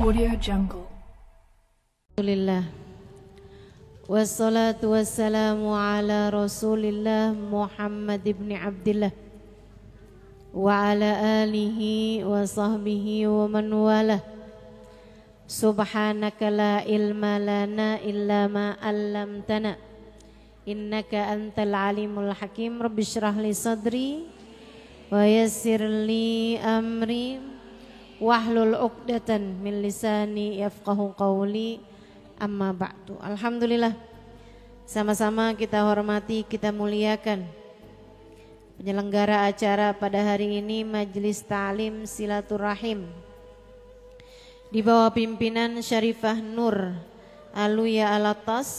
Audio Jungle. Alhamdulillah. Wassalatu wassalamu ala Rasulillah Muhammad ibn Abdillah wa ala alihi wa sahbihi wa man walah. Subhanaka la ilma lana illa ma 'allamtana innaka antal alimul hakim. Rabbi shrah li sadri wa yassir li amri wahlul 'uqdatan min lisani yafqahu qawli. Amma ba'du. Alhamdulillah, sama-sama kita hormati, kita muliakan penyelenggara acara pada hari ini, Majelis Ta'lim Silaturahim di bawah pimpinan Syarifah Nur Aluya Alatas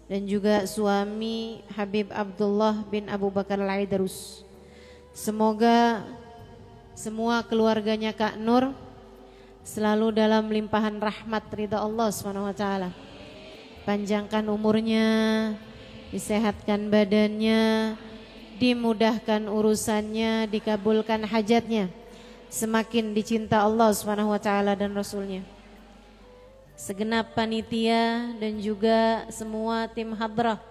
dan juga suami Habib Abdullah bin Abu Bakar Al-Aidarus. Semoga semua keluarganya Kak Nur selalu dalam limpahan rahmat ridha Allah SWT. Panjangkan umurnya, disehatkan badannya, dimudahkan urusannya, dikabulkan hajatnya, semakin dicinta Allah SWT dan Rasulnya. Segenap panitia dan juga semua tim hadrah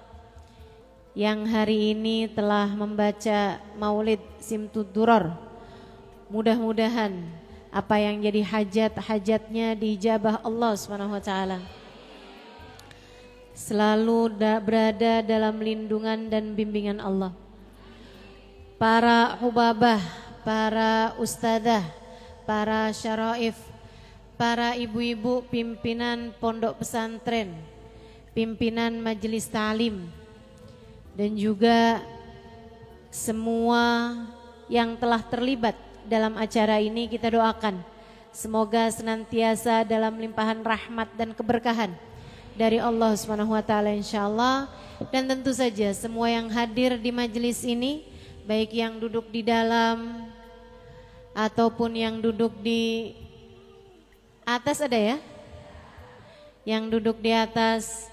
yang hari ini telah membaca Maulid Simtud Durar, mudah-mudahan apa yang jadi hajat-hajatnya dijabah Allah SWT. Selalu berada dalam lindungan dan bimbingan Allah. Para hubabah, para ustadzah, para syaraif, para ibu-ibu pimpinan pondok pesantren, pimpinan majelis ta'lim, dan juga semua yang telah terlibat dalam acara ini, kita doakan semoga senantiasa dalam limpahan rahmat dan keberkahan dari Allah SWT insyaallah. Dan tentu saja semua yang hadir di majelis ini, baik yang duduk di dalam ataupun yang duduk di atas, ada ya? Yang duduk di atas,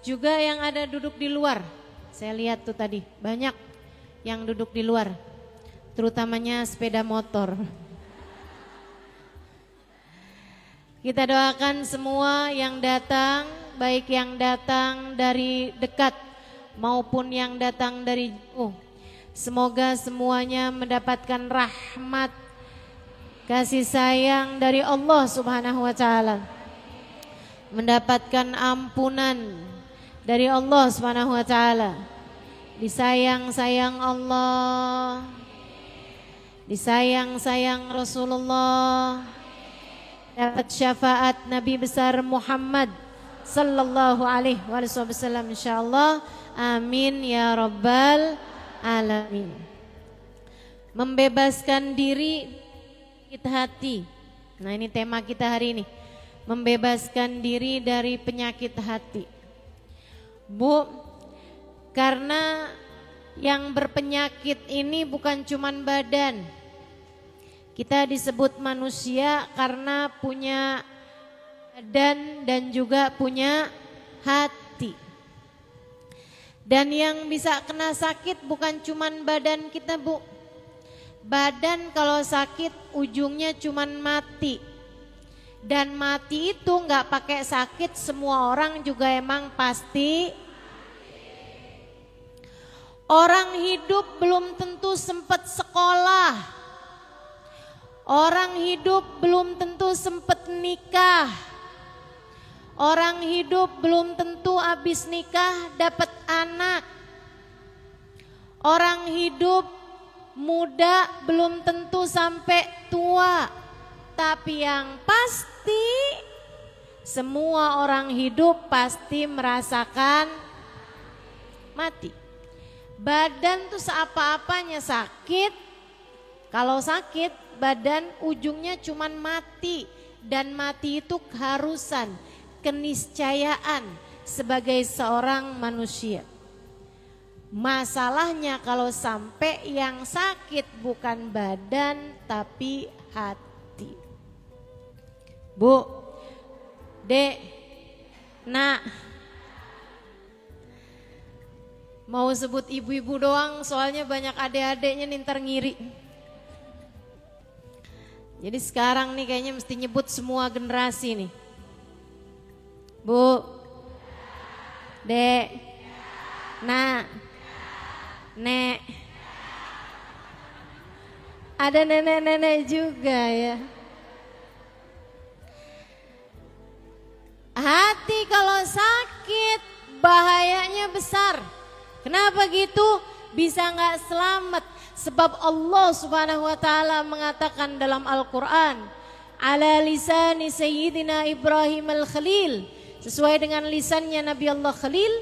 juga yang ada duduk di luar. Saya lihat tuh tadi banyak yang duduk di luar, terutamanya sepeda motor. Kita doakan semua yang datang, baik yang datang dari dekat maupun yang datang dari jauh, semoga semuanya mendapatkan rahmat, kasih sayang dari Allah Subhanahu wa taala, mendapatkan ampunan dari Allah Subhanahu wa taala, disayang-sayang Allah, disayang-sayang Rasulullah, dapat syafaat Nabi besar Muhammad sallallahu alaihi wasallam insyaallah. Amin ya rabbal alamin. Membebaskan diri hati. Nah, ini tema kita hari ini. Membebaskan diri dari penyakit hati. Bu, karena yang berpenyakit ini bukan cuman badan. Kita disebut manusia karena punya badan dan juga punya hati. Dan yang bisa kena sakit bukan cuman badan kita, Bu. Badan kalau sakit ujungnya cuman mati. Dan mati itu nggak pakai sakit, semua orang juga emang pasti. Orang hidup belum tentu sempat sekolah. Orang hidup belum tentu sempat nikah. Orang hidup belum tentu habis nikah dapat anak. Orang hidup muda belum tentu sampai tua. Tapi yang pasti semua orang hidup pasti merasakan mati. Badan tuh seapa-apanya sakit. Kalau sakit badan ujungnya cuman mati. Dan mati itu keharusan, keniscayaan sebagai seorang manusia. Masalahnya kalau sampai yang sakit bukan badan tapi hati. Bu, Dek, Nak, mau sebut ibu-ibu doang soalnya banyak adik-adiknya nih ntar ngiri. Jadi sekarang nih kayaknya mesti nyebut semua generasi nih. Bu, Dek, Nak, Nek. Ada nenek-nenek juga ya. Hati kalau sakit bahayanya besar. Kenapa gitu? Bisa nggak selamat? Sebab Allah Subhanahu wa taala mengatakan dalam Al-Qur'an, ala lisani sayyidina Ibrahim al-Khalil, sesuai dengan lisannya Nabi Allah Khalil,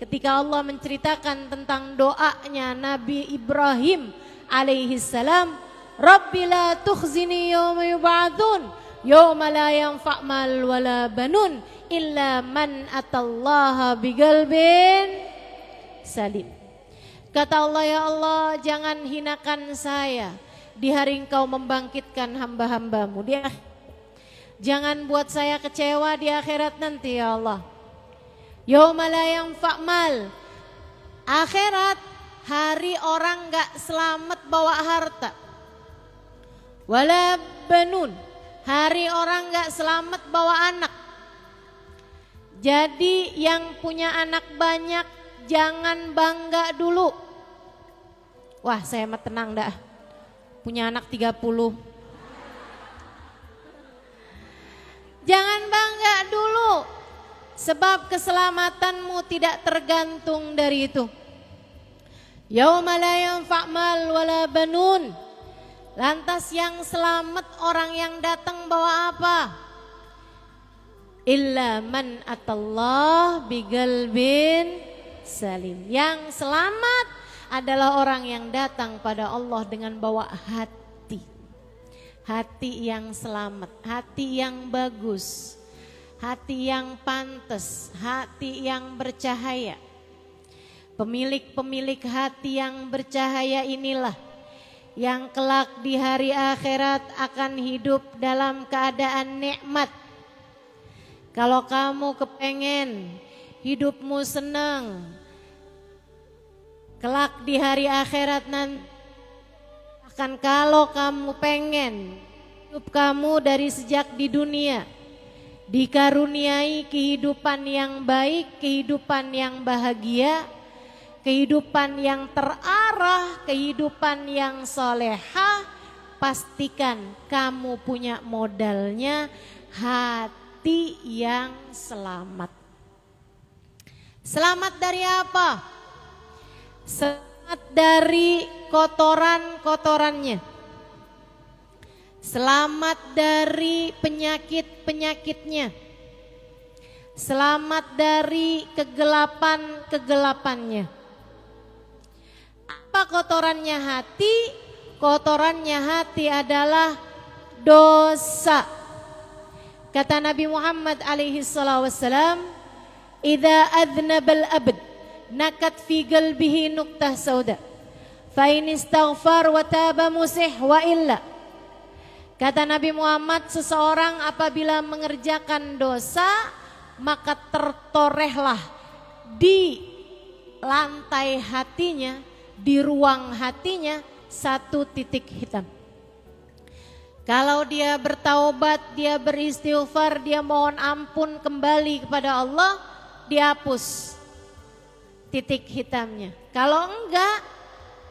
ketika Allah menceritakan tentang doanya Nabi Ibrahim alaihi salam, Rabbi la tukhzini yawma yub'atsun yawma la yanfa' mal wala banun illa man atallaha biqalbin salim. Kata Allah, ya Allah, jangan hinakan saya di hari Engkau membangkitkan hamba-hambamu. Jangan buat saya kecewa di akhirat nanti, ya Allah. Yauma la yanfa' mal. Akhirat, hari orang gak selamat bawa harta. Wala banun. Hari orang gak selamat bawa anak. Jadi yang punya anak banyak jangan bangga dulu. Wah, saya mah tenang dah. Punya anak 30. Jangan bangga dulu. Sebab keselamatanmu tidak tergantung dari itu. Yauma la yanfa' mal wala banun. Lantas yang selamat orang yang datang bawa apa? Illa man atallah biqalbin salim. Yang selamat adalah orang yang datang pada Allah dengan bawa hati. Hati yang selamat, hati yang bagus, hati yang pantas, hati yang bercahaya. Pemilik-pemilik hati yang bercahaya inilah yang kelak di hari akhirat akan hidup dalam keadaan nikmat. Kalau kamu kepengen hidupmu senang, kelak di hari akhirat nanti akan, kalau kamu pengen hidup kamu dari sejak di dunia dikaruniai kehidupan yang baik, kehidupan yang bahagia, kehidupan yang terarah, kehidupan yang soleha, pastikan kamu punya modalnya hati yang selamat. Selamat dari apa? Selamat dari kotoran-kotorannya. Selamat dari penyakit-penyakitnya. Selamat dari kegelapan-kegelapannya. Apa kotorannya hati? Kotorannya hati adalah dosa. Kata Nabi Muhammad alaihi salatu wassalam, "Idza adznabal abd nakat fi qalbihi nuqtah sauda fa in istaghfar wa taba musih wa illa." Kata Nabi Muhammad, seseorang apabila mengerjakan dosa maka tertorehlah di lantai hatinya, di ruang hatinya satu titik hitam. Kalau dia bertaubat, dia beristighfar, dia mohon ampun kembali kepada Allah, dihapus titik hitamnya. Kalau enggak,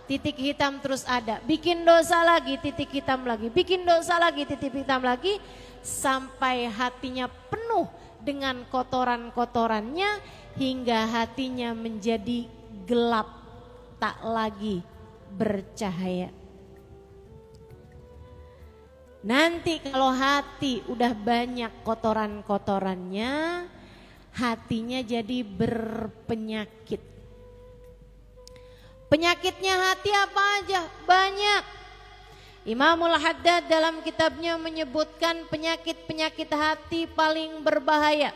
titik hitam terus ada. Bikin dosa lagi, titik hitam lagi. Bikin dosa lagi, titik hitam lagi. Sampai hatinya penuh dengan kotoran-kotorannya. Hingga hatinya menjadi gelap, tak lagi bercahaya. Nanti kalau hati udah banyak kotoran-kotorannya, hatinya jadi berpenyakit. Penyakitnya hati apa aja? Banyak. Imamul Haddad dalam kitabnya menyebutkan penyakit-penyakit hati paling berbahaya.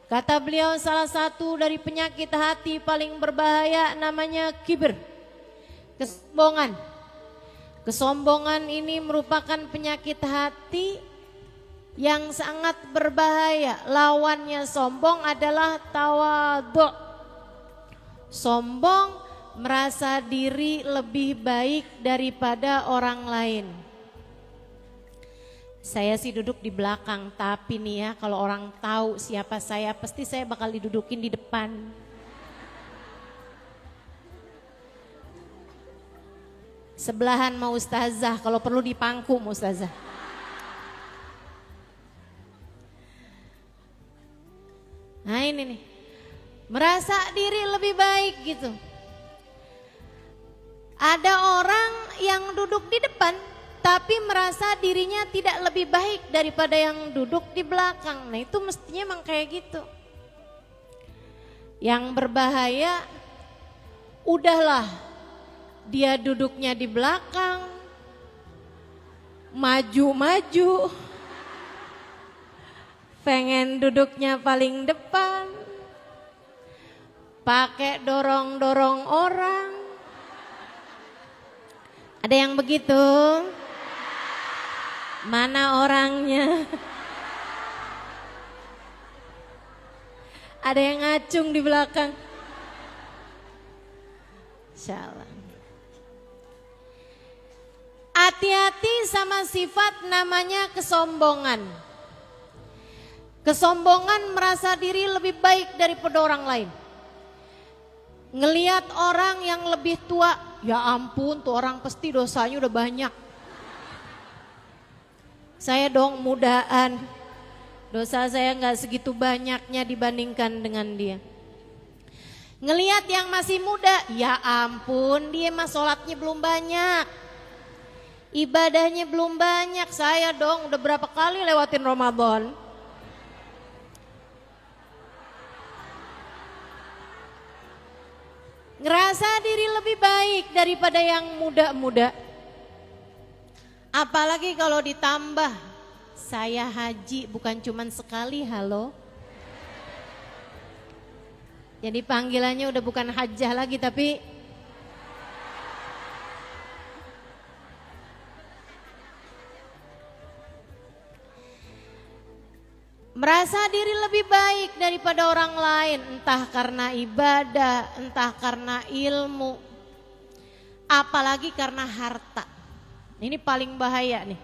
Kata beliau, salah satu dari penyakit hati paling berbahaya namanya kibir, kesombongan. Kesombongan ini merupakan penyakit hati yang sangat berbahaya. Lawannya sombong adalah tawadhu. Sombong merasa diri lebih baik daripada orang lain. Saya sih duduk di belakang, tapi nih ya kalau orang tahu siapa saya, pasti saya bakal didudukin di depan. Sebelahan mau ustazah, kalau perlu dipangku mau ustazah. Nah ini nih, merasa diri lebih baik gitu. Ada orang yang duduk di depan, tapi merasa dirinya tidak lebih baik daripada yang duduk di belakang. Nah itu mestinya emang kayak gitu. Yang berbahaya, udahlah dia duduknya di belakang, maju-maju, pengen duduknya paling depan, pakai dorong-dorong orang. Ada yang begitu? Mana orangnya? Ada yang ngacung di belakang. Insyaallah. Hati-hati sama sifat namanya kesombongan. Kesombongan merasa diri lebih baik daripada orang lain. Ngelihat orang yang lebih tua, ya ampun tuh orang pasti dosanya udah banyak. Saya dong mudaan, dosa saya gak segitu banyaknya dibandingkan dengan dia. Ngelihat yang masih muda, ya ampun dia mah sholatnya belum banyak, ibadahnya belum banyak. Saya dong udah berapa kali lewatin Ramadan. Ngerasa diri lebih baik daripada yang muda-muda. Apalagi kalau ditambah saya haji bukan cuman sekali, halo. Jadi panggilannya udah bukan hajjah lagi tapi merasa diri lebih baik daripada orang lain, entah karena ibadah, entah karena ilmu, apalagi karena harta. Ini paling bahaya nih.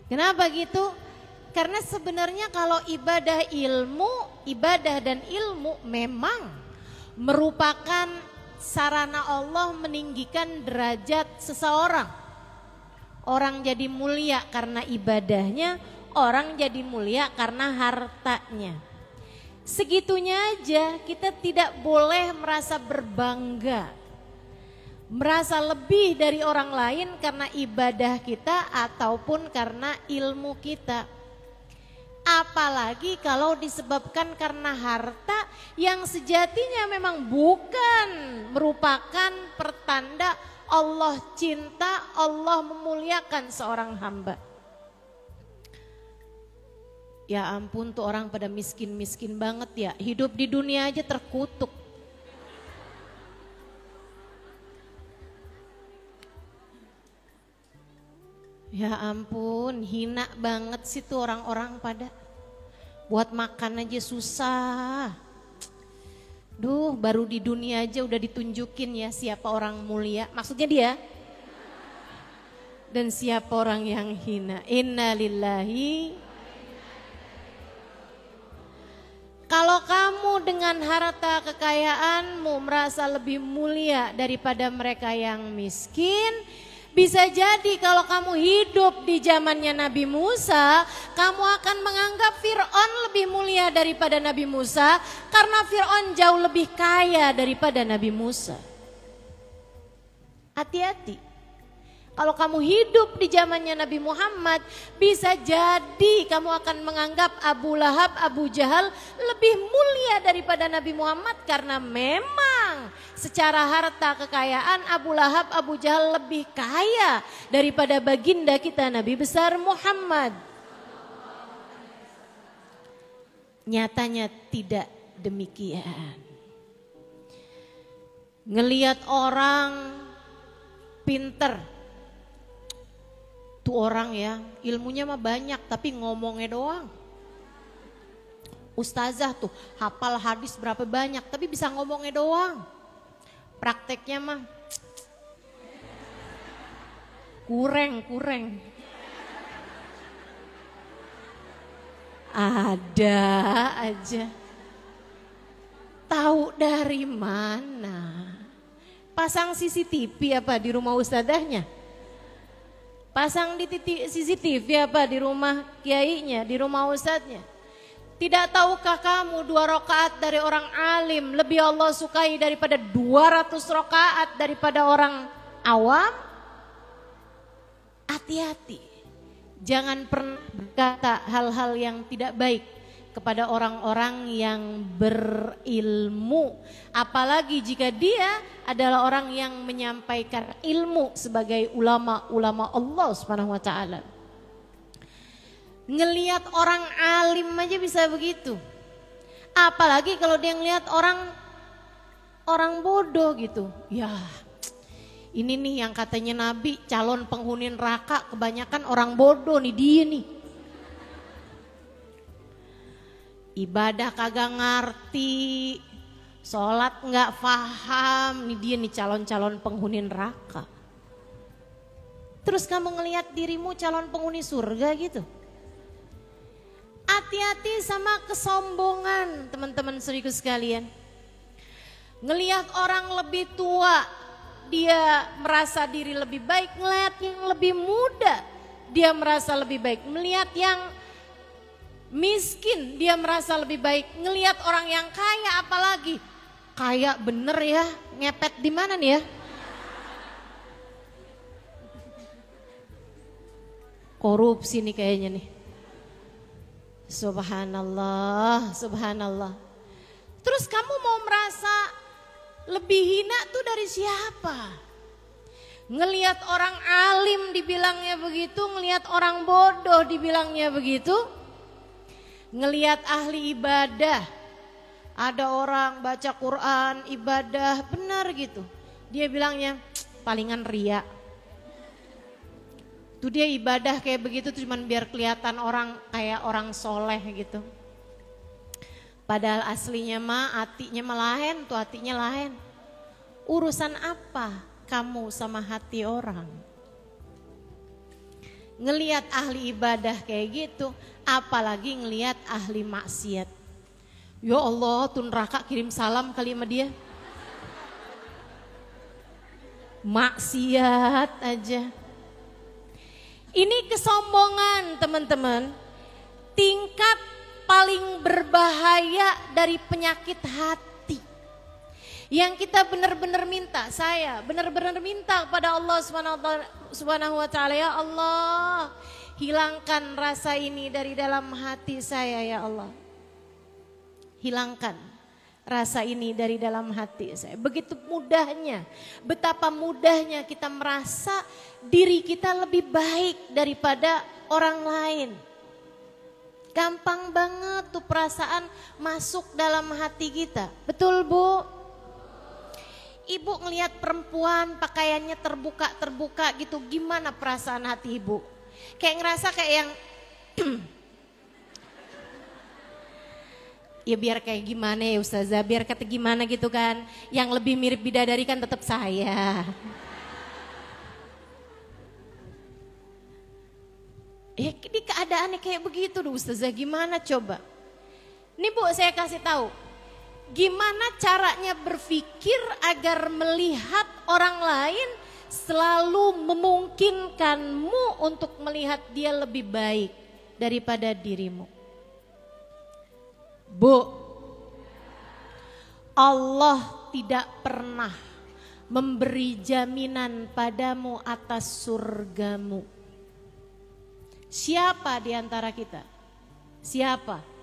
Kenapa gitu? Karena sebenarnya kalau ibadah dan ilmu memang merupakan sarana Allah meninggikan derajat seseorang. Orang jadi mulia karena ibadahnya, orang jadi mulia karena hartanya. Segitunya aja kita tidak boleh merasa berbangga, merasa lebih dari orang lain karena ibadah kita ataupun karena ilmu kita. Apalagi kalau disebabkan karena harta yang sejatinya memang bukan merupakan pertanda Allah cinta, Allah memuliakan seorang hamba. Ya ampun tuh orang pada miskin-miskin banget ya, hidup di dunia aja terkutuk. Ya ampun, hina banget sih tuh orang-orang pada. Buat makan aja susah. Duh, baru di dunia aja udah ditunjukin ya siapa orang mulia. Maksudnya dia. Dan siapa orang yang hina. Innalillahi. Kalau kamu dengan harta kekayaanmu merasa lebih mulia daripada mereka yang miskin, bisa jadi kalau kamu hidup di zamannya Nabi Musa, kamu akan menganggap Fir'aun lebih mulia daripada Nabi Musa karena Fir'aun jauh lebih kaya daripada Nabi Musa. Hati-hati. Kalau kamu hidup di zamannya Nabi Muhammad, bisa jadi kamu akan menganggap Abu Lahab, Abu Jahal lebih mulia daripada Nabi Muhammad karena memang secara harta kekayaan Abu Lahab, Abu Jahal lebih kaya daripada baginda kita Nabi besar Muhammad. Nyatanya tidak demikian. Ngelihat orang pinter, tuh orang ya ilmunya mah banyak tapi ngomongnya doang. Ustazah tuh hafal hadis berapa banyak tapi bisa ngomongnya doang. Prakteknya mah kurang. Ada aja. Tahu dari mana? Pasang CCTV apa di rumah ustadzahnya? Pasang di CCTV apa di rumah kiainya, di rumah ustadznya? Tidak tahukah kamu 2 rakaat dari orang alim lebih Allah sukai daripada 200 rakaat daripada orang awam? Hati-hati. Jangan pernah berkata hal-hal yang tidak baik kepada orang-orang yang berilmu. Apalagi jika dia adalah orang yang menyampaikan ilmu sebagai ulama-ulama Allah Subhanahu wa taala. Ngelihat orang alim aja bisa begitu. Apalagi kalau dia ngelihat orang bodoh gitu. Ya, ini nih yang katanya Nabi calon penghuni neraka kebanyakan orang bodoh nih dia nih. Ibadah kagak ngerti, sholat nggak paham, nih dia nih calon-calon penghuni neraka. Terus kamu ngelihat dirimu calon penghuni surga gitu. Hati-hati sama kesombongan teman-teman saudaraku sekalian. Ngelihat orang lebih tua, dia merasa diri lebih baik. Ngelihat yang lebih muda, dia merasa lebih baik. Melihat yang miskin dia merasa lebih baik. Ngelihat orang yang kaya apalagi. Kaya bener ya, ngepet di mana nih ya? Korupsi nih kayaknya nih. Subhanallah, subhanallah. Terus kamu mau merasa lebih hina tuh dari siapa? Ngelihat orang alim dibilangnya begitu, ngelihat orang bodoh dibilangnya begitu. Ngelihat ahli ibadah, ada orang baca Quran, ibadah benar gitu. Dia bilangnya palingan ria. Tuh dia ibadah kayak begitu cuman biar kelihatan orang kayak orang soleh gitu. Padahal aslinya mah hatinya mah lain, tuh hatinya lain. Urusan apa kamu sama hati orang? Ngelihat ahli ibadah kayak gitu, apalagi ngelihat ahli maksiat. Ya Allah, tuh neraka kirim salam kali sama dia. Maksiat aja. Ini kesombongan teman-teman. Tingkat paling berbahaya dari penyakit hati. Yang kita benar-benar minta, saya benar-benar minta kepada Allah Subhanahu wa taala, ya Allah, hilangkan rasa ini dari dalam hati saya ya Allah. Hilangkan rasa ini dari dalam hati saya. Begitu mudahnya, betapa mudahnya kita merasa diri kita lebih baik daripada orang lain. Gampang banget tuh perasaan masuk dalam hati kita. Betul Bu? Ibu ngelihat perempuan pakaiannya terbuka gitu, gimana perasaan hati ibu? Kayak ngerasa kayak yang ya biar kayak gimana ya Ustazah, biar kata gimana gitu kan. Yang lebih mirip bidadari kan tetap saya. Ya di keadaannya kayak begitu tuh Ustazah, gimana coba? Nih Bu, saya kasih tahu. Gimana caranya berpikir agar melihat orang lain selalu memungkinkanmu untuk melihat dia lebih baik daripada dirimu. Bu, Allah tidak pernah memberi jaminan padamu atas surgamu. Siapa di antara kita? Siapa?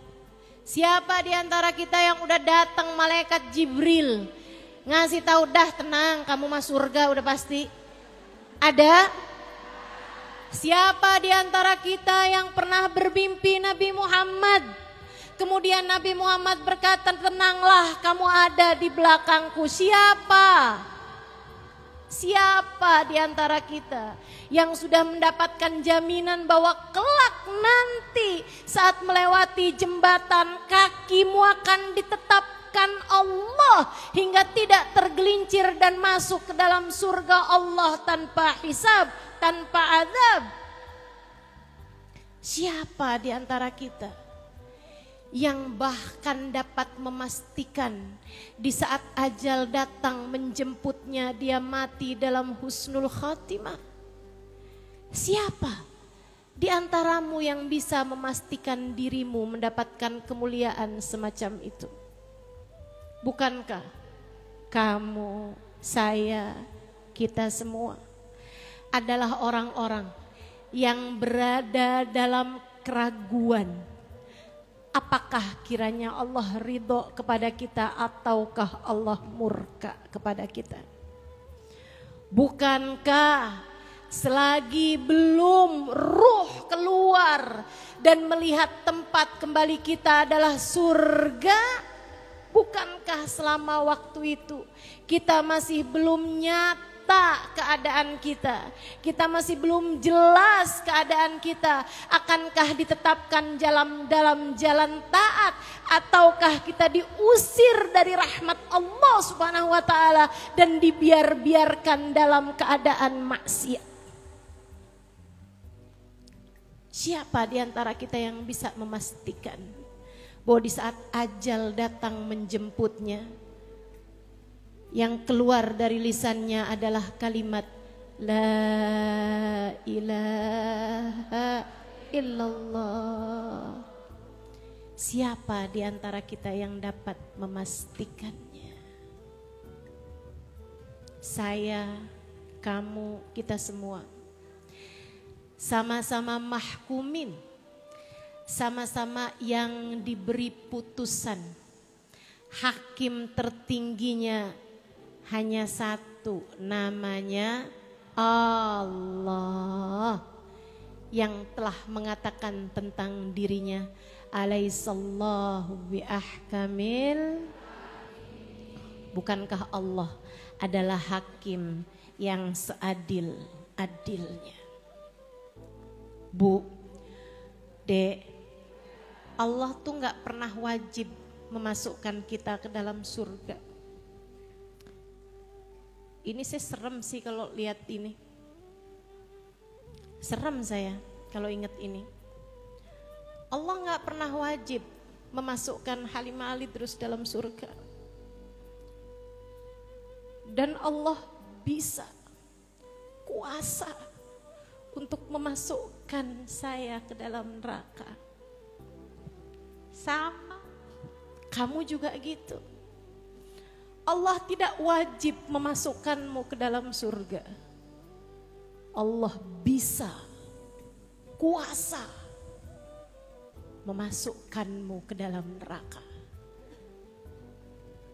Siapa di antara kita yang udah datang malaikat Jibril ngasih tahu dah tenang kamu masuk surga udah pasti? Ada? Siapa di antara kita yang pernah bermimpi Nabi Muhammad? Kemudian Nabi Muhammad berkata, tenanglah kamu ada di belakangku. Siapa? Siapa di antara kita yang sudah mendapatkan jaminan bahwa kelak nanti saat melewati jembatan kakimu akan ditetapkan Allah hingga tidak tergelincir dan masuk ke dalam surga Allah tanpa hisab, tanpa azab? Siapa di antara kita? yang bahkan dapat memastikan di saat ajal datang menjemputnya dia mati dalam husnul khatimah? Siapa di antaramu yang bisa memastikan dirimu mendapatkan kemuliaan semacam itu? Bukankah kamu, saya, kita semua adalah orang-orang yang berada dalam keraguan. Apakah kiranya Allah ridho kepada kita ataukah Allah murka kepada kita? Bukankah selagi belum ruh keluar dan melihat tempat kembali kita adalah surga, bukankah selama waktu itu kita masih belum nyata keadaan kita, kita masih belum jelas keadaan kita, akankah ditetapkan dalam jalan taat ataukah kita diusir dari rahmat Allah Subhanahu wa taala dan dibiarkan dalam keadaan maksiat? Siapa di antara kita yang bisa memastikan bahwa di saat ajal datang menjemputnya, yang keluar dari lisannya adalah kalimat La ilaha illallah? Siapa di antara kita yang dapat memastikannya? Saya, kamu, kita semua sama-sama mahkumin, sama-sama yang diberi putusan. Hakim tertingginya hanya satu, namanya Allah, yang telah mengatakan tentang dirinya, alaihissallahu biahkamil. Bukankah Allah adalah hakim yang seadil-adilnya? Bu, Dek, Allah tuh gak pernah wajib memasukkan kita ke dalam surga. Ini saya serem sih kalau lihat ini. Serem saya kalau ingat ini. Allah gak pernah wajib memasukkan Halimah Ali terus dalam surga. Dan Allah bisa, kuasa untuk memasukkan saya ke dalam neraka. Sama, kamu juga gitu. Allah tidak wajib memasukkanmu ke dalam surga. Allah bisa, kuasa memasukkanmu ke dalam neraka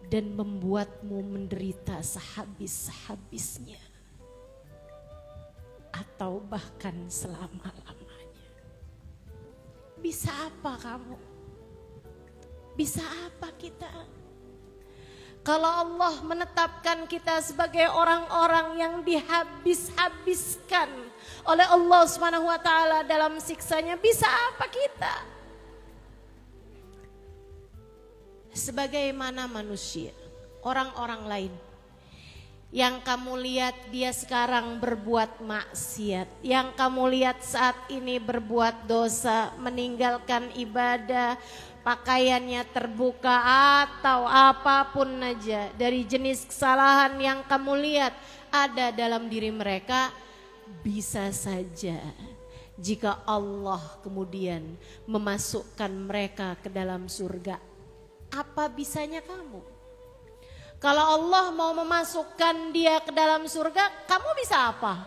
dan membuatmu menderita sehabis-habisnya atau bahkan selama-lamanya. Bisa apa kamu? Bisa apa kita? Kalau Allah menetapkan kita sebagai orang-orang yang dihabis-habiskan oleh Allah Subhanahu wa taala dalam siksanya, bisa apa kita? Sebagaimana manusia, orang-orang lain yang kamu lihat dia sekarang berbuat maksiat, yang kamu lihat saat ini berbuat dosa, meninggalkan ibadah, pakaiannya terbuka atau apapun aja dari jenis kesalahan yang kamu lihat ada dalam diri mereka, bisa saja jika Allah kemudian memasukkan mereka ke dalam surga, apa bisanya kamu? Kalau Allah mau memasukkan dia ke dalam surga, kamu bisa apa?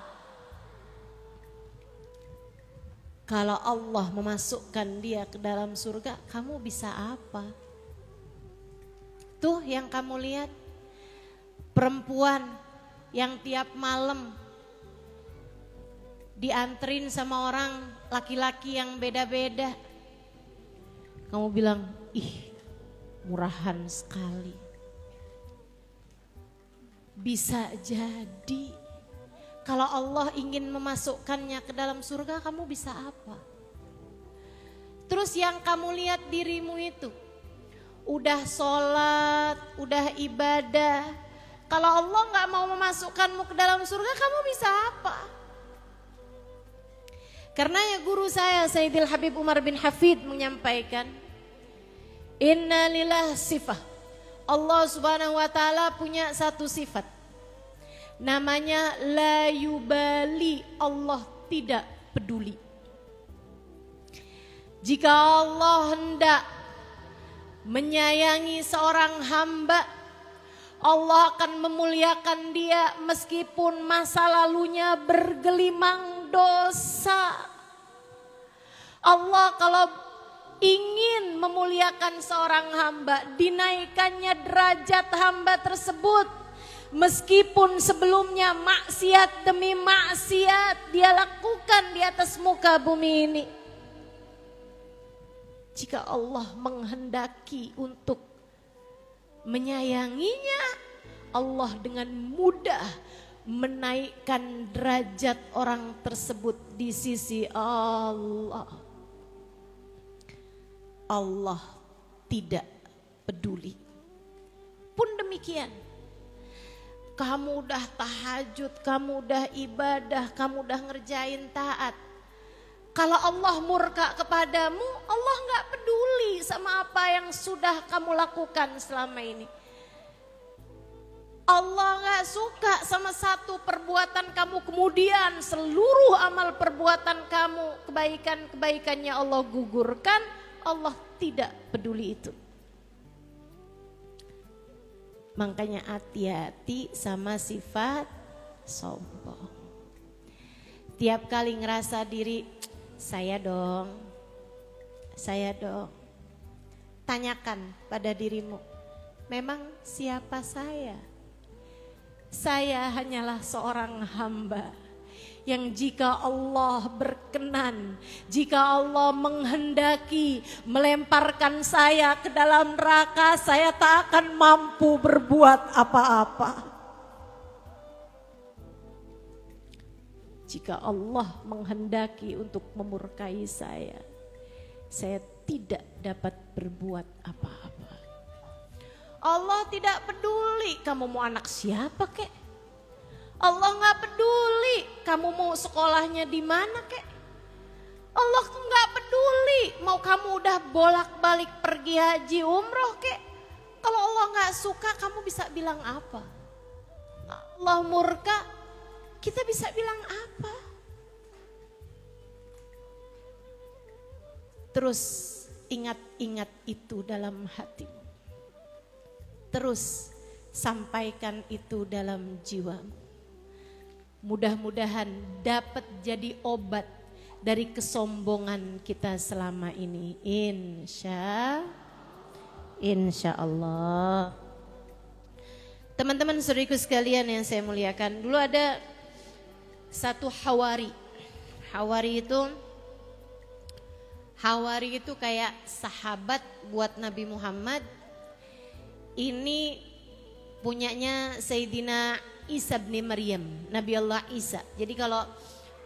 Kalau Allah memasukkan dia ke dalam surga, kamu bisa apa? Tuh yang kamu lihat, perempuan yang tiap malam dianterin sama orang laki-laki yang beda-beda. Kamu bilang, ih murahan sekali. Bisa jadi kalau Allah ingin memasukkannya ke dalam surga, kamu bisa apa? Terus yang kamu lihat dirimu itu, udah sholat, udah ibadah. Kalau Allah gak mau memasukkanmu ke dalam surga, kamu bisa apa? Karena ya guru saya, Sayyidil Habib Umar bin Hafid menyampaikan, Innalillah sifat. Allah Subhanahu wa taala punya satu sifat. Namanya la yubali, Allah tidak peduli. Jika Allah hendak menyayangi seorang hamba, Allah akan memuliakan dia meskipun masa lalunya bergelimang dosa. Allah kalau ingin memuliakan seorang hamba, dinaikkannya derajat hamba tersebut. Meskipun sebelumnya maksiat demi maksiat dia lakukan di atas muka bumi ini. Jika Allah menghendaki untuk menyayanginya, Allah dengan mudah menaikkan derajat orang tersebut di sisi Allah. Allah tidak peduli. Pun demikian, kamu udah tahajud, kamu udah ibadah, kamu udah ngerjain taat. Kalau Allah murka kepadamu, Allah gak peduli sama apa yang sudah kamu lakukan selama ini. Allah gak suka sama satu perbuatan kamu, kemudian seluruh amal perbuatan kamu, kebaikan-kebaikannya Allah gugurkan. Allah tidak peduli itu. Makanya hati-hati sama sifat sombong. Tiap kali ngerasa diri, saya dong. Tanyakan pada dirimu, memang siapa saya? Saya hanyalah seorang hamba yang jika Allah berkenan, jika Allah menghendaki melemparkan saya ke dalam neraka, saya tak akan mampu berbuat apa-apa. Jika Allah menghendaki untuk memurkai saya tidak dapat berbuat apa-apa. Allah tidak peduli kamu mau anak siapa kek. Allah gak peduli kamu mau sekolahnya di mana kek. Allah gak peduli mau kamu udah bolak-balik pergi haji umroh kek. Kalau Allah gak suka kamu bisa bilang apa? Allah murka, kita bisa bilang apa? Terus ingat-ingat itu dalam hatimu. Terus sampaikan itu dalam jiwamu. Mudah-mudahan dapat jadi obat dari kesombongan kita selama ini. Insya Allah. Teman-teman saudariku sekalian yang saya muliakan, dulu ada satu Hawari. Hawari itu kayak sahabat buat Nabi Muhammad. Ini punyanya Sayyidina Isa bin Maryam, Nabi Allah Isa. Jadi kalau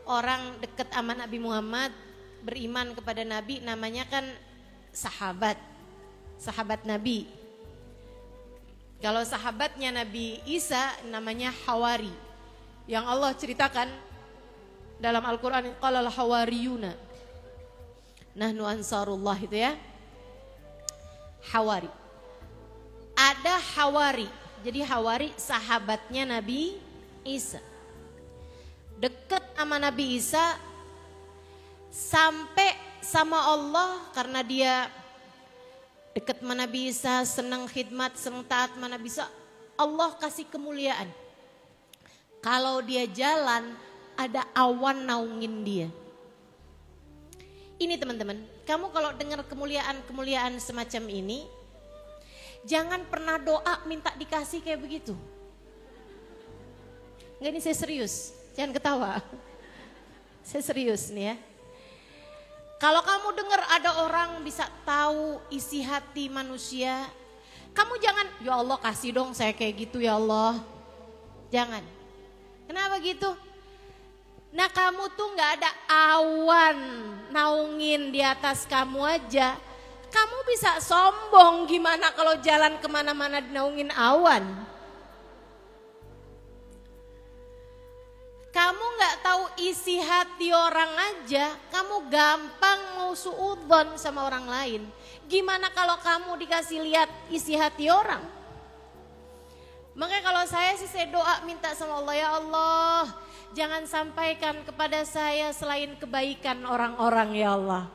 orang dekat sama Nabi Muhammad, beriman kepada Nabi, namanya kan sahabat Nabi. Kalau sahabatnya Nabi Isa namanya Hawari. Yang Allah ceritakan dalam Al-Quran, qalal hawariyuna nahnu ansarullah, itu ya. Hawari. Ada Hawari. Jadi Hawari sahabatnya Nabi Isa. Dekat sama Nabi Isa sampai sama Allah karena dia dekat sama Nabi Isa, senang khidmat, senang taat sama Nabi Isa. Allah kasih kemuliaan. Kalau dia jalan ada awan naungin dia. Ini teman-teman, kamu kalau dengar kemuliaan semacam ini, jangan pernah doa minta dikasih kayak begitu. Enggak, ini saya serius, jangan ketawa. Saya serius nih ya. Kalau kamu dengar ada orang bisa tahu isi hati manusia, kamu jangan, ya Allah kasih dong saya kayak gitu ya Allah. Jangan. Kenapa gitu? Nah kamu tuh gak ada awan naungin di atas kamu aja. Kamu bisa sombong gimana kalau jalan kemana-mana dinaungin awan. Kamu gak tahu isi hati orang aja, kamu gampang mau suudzon sama orang lain. Gimana kalau kamu dikasih lihat isi hati orang? Makanya kalau saya sih saya doa minta sama Allah, ya Allah, jangan sampaikan kepada saya selain kebaikan orang-orang ya Allah.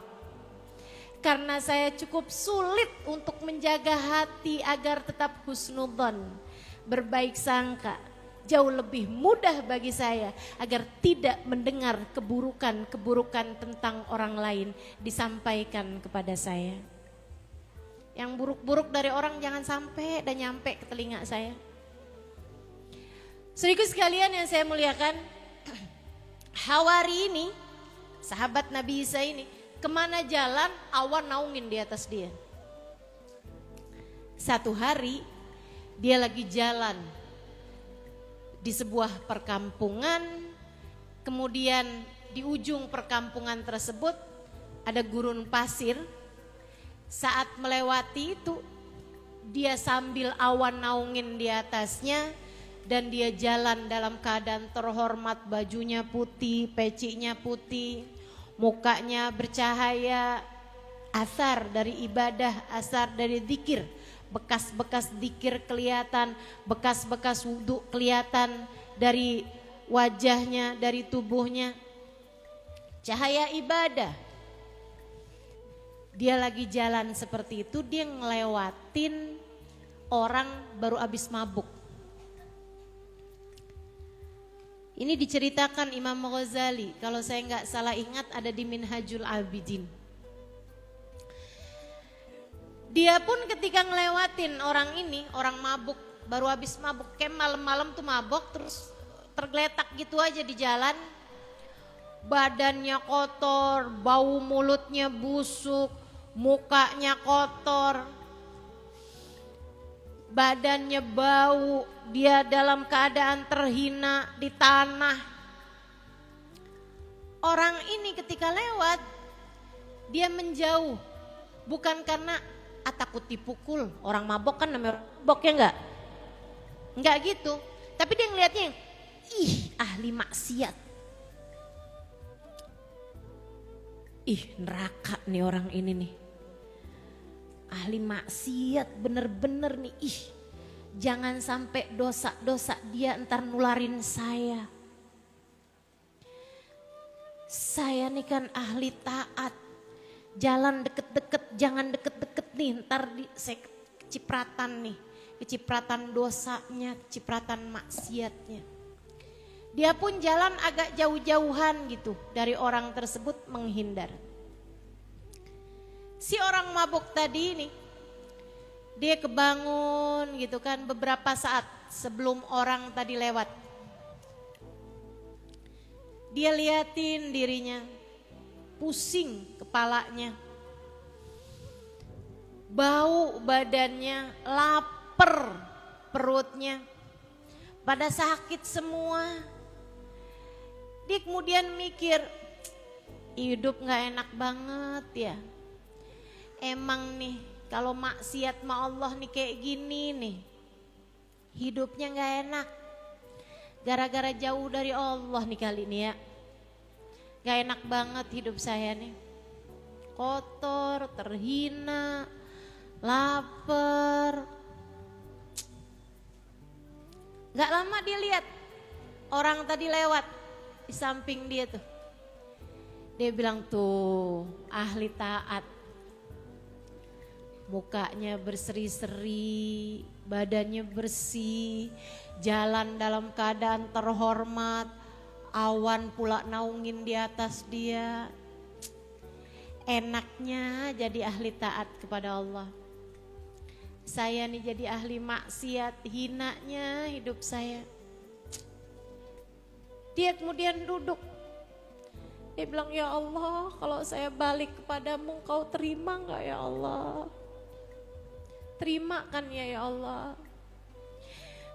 Karena saya cukup sulit untuk menjaga hati agar tetap husnudzon, berbaik sangka. Jauh lebih mudah bagi saya agar tidak mendengar keburukan-keburukan tentang orang lain disampaikan kepada saya. Yang buruk-buruk dari orang jangan sampai dan nyampe ke telinga saya. Saudaraku sekalian yang saya muliakan, Hawari ini, sahabat Nabi Isa ini, kemana jalan awan naungin di atas dia. Satu hari dia lagi jalan di sebuah perkampungan, kemudian di ujung perkampungan tersebut ada gurun pasir. Saat melewati itu dia sambil awan naungin di atasnya dan dia jalan dalam keadaan terhormat, bajunya putih, pecinya putih, mukanya bercahaya, asar dari ibadah, asar dari zikir. Bekas-bekas zikir kelihatan, bekas-bekas wudhu kelihatan dari wajahnya, dari tubuhnya. Cahaya ibadah. Dia lagi jalan seperti itu, dia ngelewatin orang baru habis mabuk. Ini diceritakan Imam Ghazali, kalau saya nggak salah ingat ada di Minhajul Abidin. Dia pun ketika ngelewatin orang ini, orang mabuk, baru habis mabuk, kayak malam-malam tuh mabuk, terus tergeletak gitu aja di jalan. Badannya kotor, bau mulutnya busuk, mukanya kotor, badannya bau, dia dalam keadaan terhina di tanah. Orang ini ketika lewat, dia menjauh, bukan karena takut dipukul, orang mabok kan namanya mabok ya enggak gitu, tapi dia ngeliatnya, ih ahli maksiat, ih neraka nih orang ini nih, ahli maksiat bener-bener nih, ih jangan sampai dosa-dosa dia ntar nularin saya. Saya nih kan ahli taat, jalan deket-deket, jangan deket-deket nih, ntar saya kecipratan nih, kecipratan dosanya, kecipratan maksiatnya. Dia pun jalan agak jauh-jauhan gitu dari orang tersebut, menghindar. Si orang mabuk tadi ini, dia kebangun gitu kan beberapa saat sebelum orang tadi lewat. Dia liatin dirinya, pusing kepalanya, bau badannya, lapar perutnya, pada sakit semua. Dia kemudian mikir, hidup gak enak banget ya. Emang nih kalau maksiat sama Allah nih kayak gini nih, hidupnya gak enak. Gara-gara jauh dari Allah nih kali ini ya. Gak enak banget hidup saya nih. Kotor, terhina, lapar. Gak lama dia lihat orang tadi lewat di samping dia tuh. Dia bilang tuh ahli taat. Mukanya berseri-seri, badannya bersih, jalan dalam keadaan terhormat, awan pula naungin di atas dia. Enaknya jadi ahli taat kepada Allah. Saya nih jadi ahli maksiat, hinanya hidup saya. Dia kemudian duduk. Dia bilang, ya Allah, kalau saya balik kepadamu, Engkau terima gak ya Allah? Terima kan ya Allah?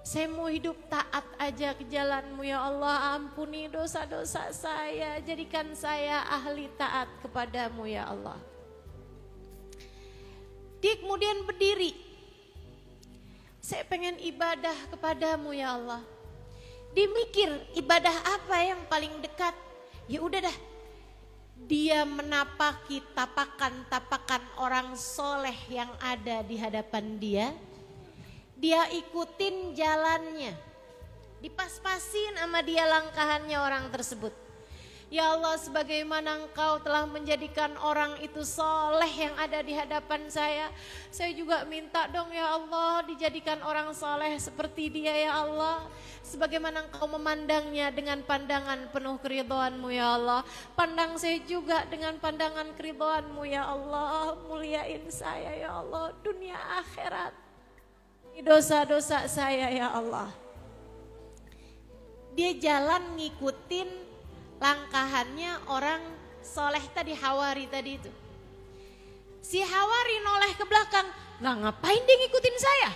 Saya mau hidup taat aja ke jalanmu ya Allah, ampuni dosa-dosa saya, jadikan saya ahli taat kepadamu ya Allah. Dia kemudian berdiri, saya pengen ibadah kepadamu ya Allah. Dia mikir ibadah apa yang paling dekat. Ya udah dah, dia menapaki tapakan-tapakan orang soleh yang ada di hadapan dia. Dia ikutin jalannya, dipas-pasin sama dia langkahannya orang tersebut. Ya Allah, sebagaimana Engkau telah menjadikan orang itu soleh yang ada di hadapan saya juga minta dong ya Allah dijadikan orang soleh seperti dia ya Allah. Sebagaimana Engkau memandangnya dengan pandangan penuh keridhaan-Mu ya Allah, pandang saya juga dengan pandangan keridhaan-Mu ya Allah. Muliain saya ya Allah, dunia akhirat, dosa-dosa saya ya Allah. Dia jalan ngikutin langkahannya orang soleh tadi, Hawari tadi itu. Si Hawari noleh ke belakang, lah ngapain dia ngikutin saya?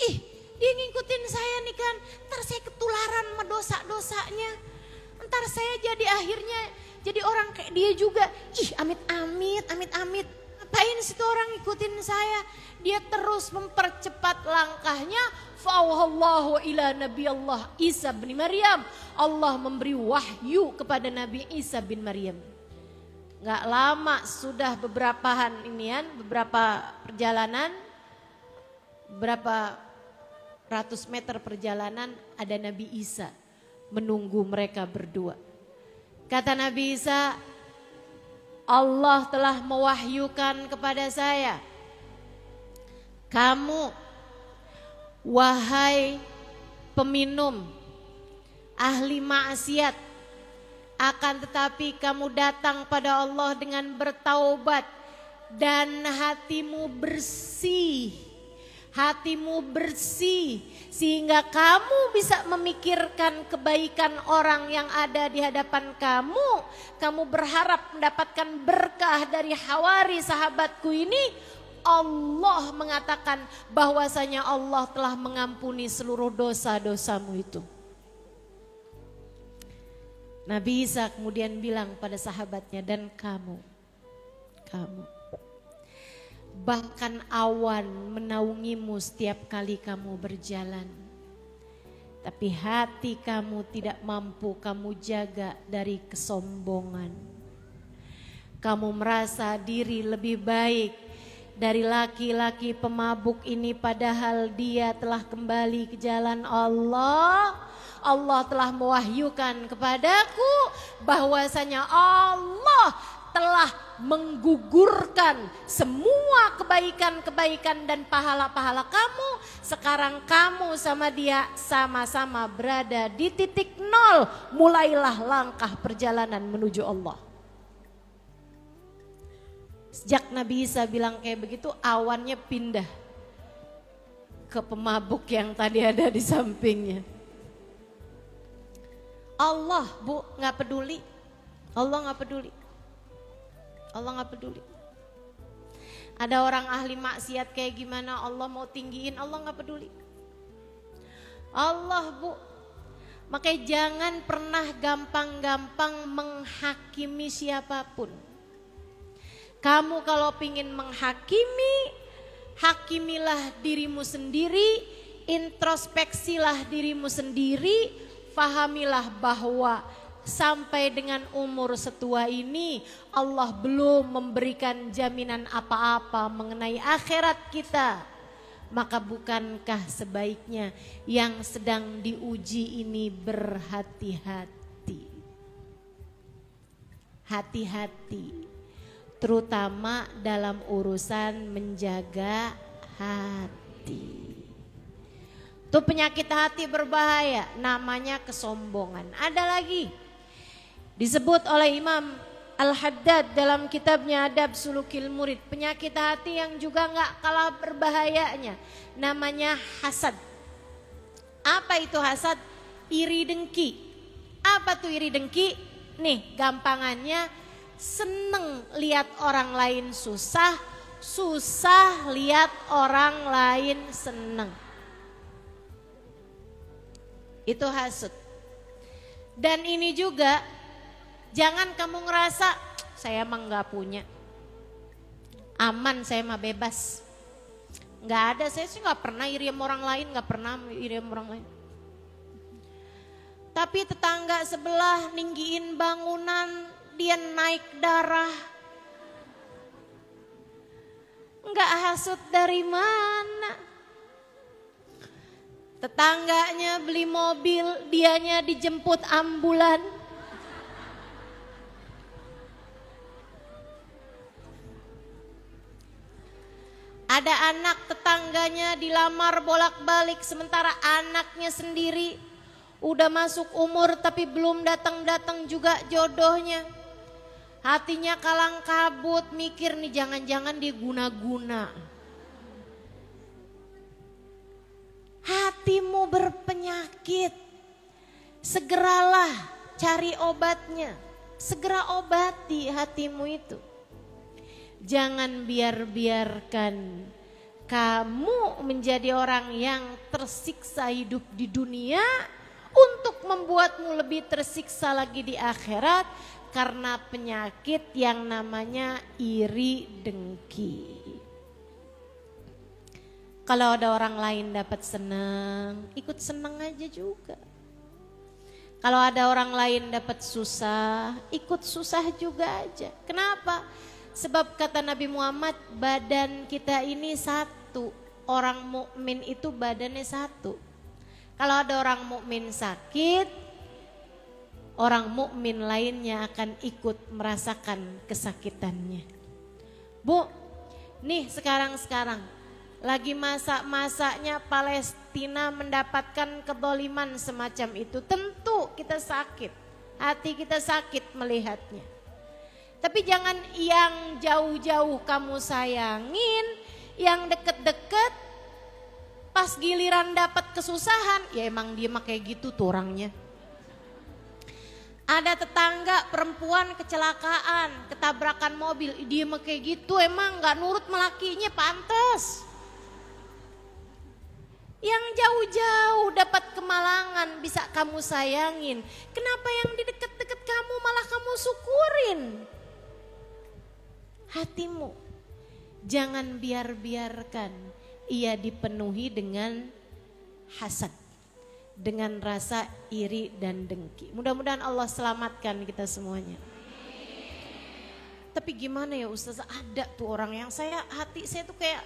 Ih, dia ngikutin saya nih kan, ntar saya ketularan sama dosa-dosanya. Ntar saya jadi akhirnya jadi orang kayak dia juga. Ih, amit-amit, amit-amit. Ngapain situ orang ngikutin saya? Dia terus mempercepat langkahnya. Fa'auhallahu ila Nabi Allah Isa bin Maryam. Allah memberi wahyu kepada Nabi Isa bin Maryam. Gak lama sudah beberapa perjalanan, berapa ratus meter perjalanan ada Nabi Isa menunggu mereka berdua. Kata Nabi Isa, Allah telah mewahyukan kepada saya, kamu wahai peminum ahli maksiat, akan tetapi kamu datang pada Allah dengan bertaubat dan hatimu bersih sehingga kamu bisa memikirkan kebaikan orang yang ada di hadapan kamu. Kamu berharap mendapatkan berkah dari Hawari sahabatku ini. Allah mengatakan bahwasanya Allah telah mengampuni seluruh dosa-dosamu itu. Nabi Isa kemudian bilang pada sahabatnya, dan kamu bahkan awan menaungimu setiap kali kamu berjalan, tapi hati kamu tidak mampu kamu jaga dari kesombongan. Kamu merasa diri lebih baik dari laki-laki pemabuk ini, padahal dia telah kembali ke jalan Allah. Allah telah mewahyukan kepadaku bahwasanya Allah telah menggugurkan semua kebaikan-kebaikan dan pahala-pahala kamu. Sekarang kamu sama dia sama-sama berada di titik nol. Mulailah langkah perjalanan menuju Allah. Sejak Nabi Isa bilang kayak begitu, awannya pindah ke pemabuk yang tadi ada di sampingnya. Allah nggak peduli, Allah nggak peduli, Allah nggak peduli. Ada orang ahli maksiat kayak gimana Allah mau tinggiin, Allah nggak peduli. Allah makanya jangan pernah gampang-gampang menghakimi siapapun. Kamu kalau pingin menghakimi, hakimilah dirimu sendiri, introspeksilah dirimu sendiri, fahamilah bahwa sampai dengan umur setua ini Allah belum memberikan jaminan apa-apa mengenai akhirat kita. Maka bukankah sebaiknya yang sedang diuji ini berhati-hati. Hati-hati. Terutama dalam urusan menjaga hati. Itu penyakit hati berbahaya, namanya kesombongan. Ada lagi disebut oleh Imam Al-Haddad dalam kitabnya Adab Sulukil Murid, penyakit hati yang juga gak kalah berbahayanya, namanya hasad. Apa itu hasad? Iri dengki. Apa tuh iri dengki? Nih gampangannya, seneng lihat orang lain susah, susah lihat orang lain seneng. Itu hasud. Dan ini juga, jangan kamu ngerasa saya emang gak punya, aman saya mah bebas. Gak ada, saya sih gak pernah iri sama orang lain, gak pernah iri sama orang lain. Tapi tetangga sebelah ninggiin bangunan, dia naik darah. Enggak hasut dari mana? Tetangganya beli mobil, dianya dijemput ambulan. Ada anak tetangganya dilamar bolak-balik, sementara anaknya sendiri udah masuk umur tapi belum datang-datang juga jodohnya. Hatinya kalang kabut, mikir nih jangan-jangan dia guna-guna. Hatimu berpenyakit, segeralah cari obatnya. Segera obati hatimu itu. Jangan biarkan kamu menjadi orang yang tersiksa hidup di dunia untuk membuatmu lebih tersiksa lagi di akhirat karena penyakit yang namanya iri dengki. Kalau ada orang lain dapat senang, ikut senang aja juga. Kalau ada orang lain dapat susah, ikut susah juga aja. Kenapa? Sebab kata Nabi Muhammad, badan kita ini satu. Orang mukmin itu badannya satu. Kalau ada orang mukmin sakit, orang mukmin lainnya akan ikut merasakan kesakitannya. Bu, nih sekarang lagi masa-masanya Palestina mendapatkan kedoliman semacam itu. Tentu kita sakit, hati kita sakit melihatnya. Tapi jangan yang jauh-jauh kamu sayangin, yang deket-deket pas giliran dapat kesusahan, ya emang dia mah kayak gitu tuh orangnya. Ada tetangga perempuan kecelakaan, ketabrakan mobil, dia mah kayak gitu, emang gak nurut melakinya, pantes. Yang jauh-jauh dapat kemalangan bisa kamu sayangin. Kenapa yang di dekat-dekat kamu malah kamu syukurin? Hatimu jangan biarkan ia dipenuhi dengan hasad, dengan rasa iri dan dengki. Mudah-mudahan Allah selamatkan kita semuanya. Tapi gimana ya Ustazah, ada tuh orang yang hati saya tuh kayak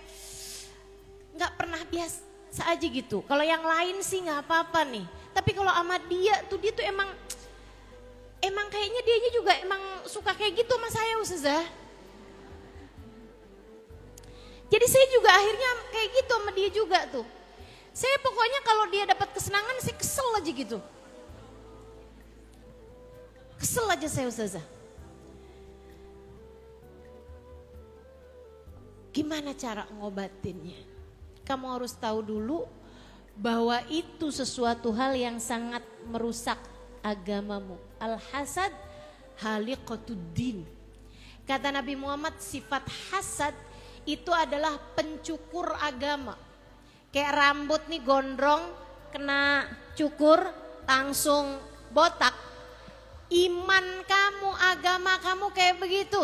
gak pernah biasa aja gitu. Kalau yang lain sih gak apa-apa nih. Tapi kalau sama dia tuh emang kayaknya dianya juga emang suka kayak gitu sama saya Ustazah. Jadi saya juga akhirnya kayak gitu sama dia juga tuh. Saya pokoknya kalau dia dapat kesenangan saya kesel aja gitu. Kesel aja saya Ustazah. Gimana cara ngobatinnya? Kamu harus tahu dulu bahwa itu sesuatu hal yang sangat merusak agamamu. Al-hasad haliqatuddin. Kata Nabi Muhammad, sifat hasad itu adalah pencukur agama. Kayak rambut nih gondrong, kena cukur, langsung botak. Iman kamu, agama kamu kayak begitu.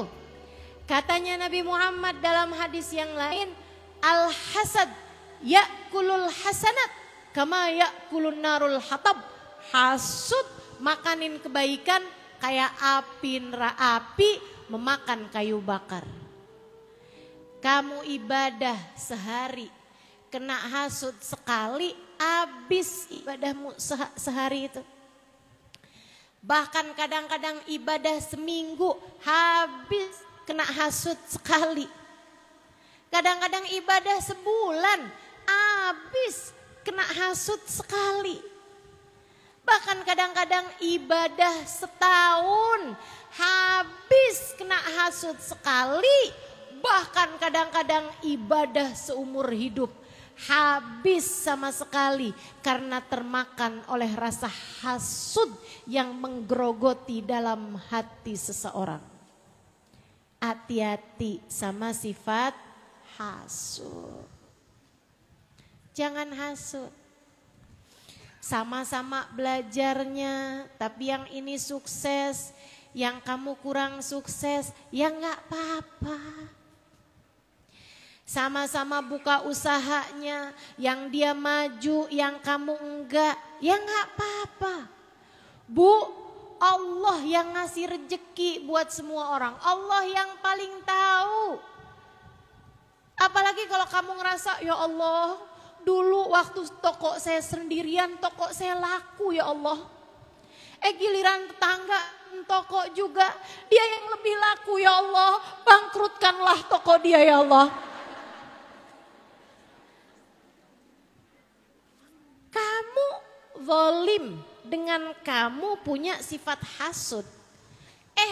Katanya Nabi Muhammad dalam hadis yang lain, al-hasad ya'kulul hasanat kama ya'kulun narul hatab. Hasud makanin kebaikan kayak api memakan kayu bakar. Kamu ibadah sehari, kena hasud sekali, habis ibadahmu sehari itu. Bahkan kadang-kadang ibadah seminggu, habis kena hasud sekali. Kadang-kadang ibadah sebulan, habis kena hasud sekali. Bahkan kadang-kadang ibadah setahun, habis kena hasud sekali. Bahkan kadang-kadang ibadah seumur hidup habis sama sekali karena termakan oleh rasa hasud yang menggerogoti dalam hati seseorang. Hati-hati sama sifat hasud. Jangan hasud. Sama-sama belajarnya, tapi yang ini sukses, yang kamu kurang sukses, ya nggak apa-apa. Sama-sama buka usahanya, yang dia maju, yang kamu enggak, ya nggak apa-apa. Bu, Allah yang ngasih rejeki buat semua orang. Allah yang paling tahu. Apalagi kalau kamu ngerasa, ya Allah, dulu waktu toko saya sendirian, toko saya laku ya Allah. Giliran tetangga toko juga, dia yang lebih laku ya Allah. Bangkrutkanlah toko dia ya Allah. Kamu zalim dengan kamu punya sifat hasud.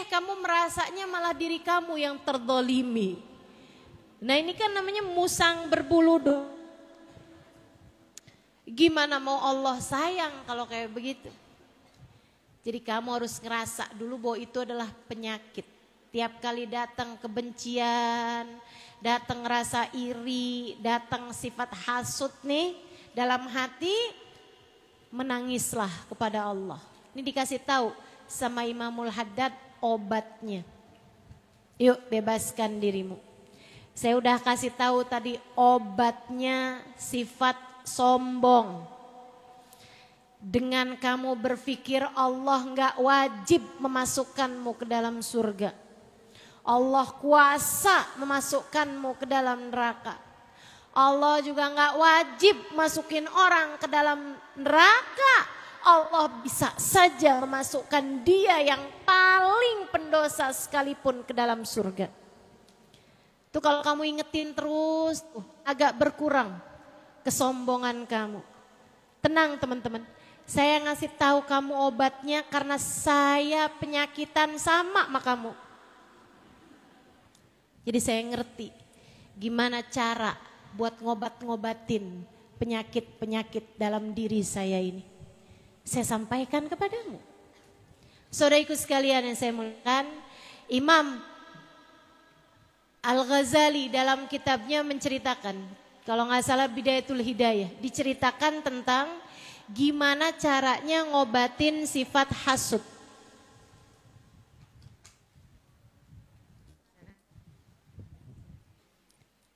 Kamu merasanya malah diri kamu yang terzalimi. Nah ini kan namanya musang berbulu domba. Gimana mau Allah sayang kalau kayak begitu? Jadi kamu harus ngerasa dulu bahwa itu adalah penyakit. Tiap kali datang kebencian, datang rasa iri, datang sifat hasud nih dalam hati, menangislah kepada Allah. Ini dikasih tahu sama Imamul Haddad obatnya. Yuk bebaskan dirimu. Saya udah kasih tahu tadi obatnya sifat sombong. Dengan kamu berpikir Allah enggak wajib memasukkanmu ke dalam surga. Allah kuasa memasukkanmu ke dalam neraka. Allah juga enggak wajib masukin orang ke dalam neraka. Allah bisa saja memasukkan dia yang paling pendosa sekalipun ke dalam surga. Itu kalau kamu ingetin terus agak berkurang kesombongan kamu. Tenang teman-teman, saya ngasih tahu kamu obatnya karena saya penyakitan sama kamu. Jadi saya ngerti gimana cara buat ngobatin penyakit-penyakit dalam diri saya ini. Saya sampaikan kepadamu. Saudaraku sekalian yang saya muliakan, Imam Al-Ghazali dalam kitabnya menceritakan, kalau nggak salah Bidayatul Hidayah, diceritakan tentang gimana caranya ngobatin sifat hasud.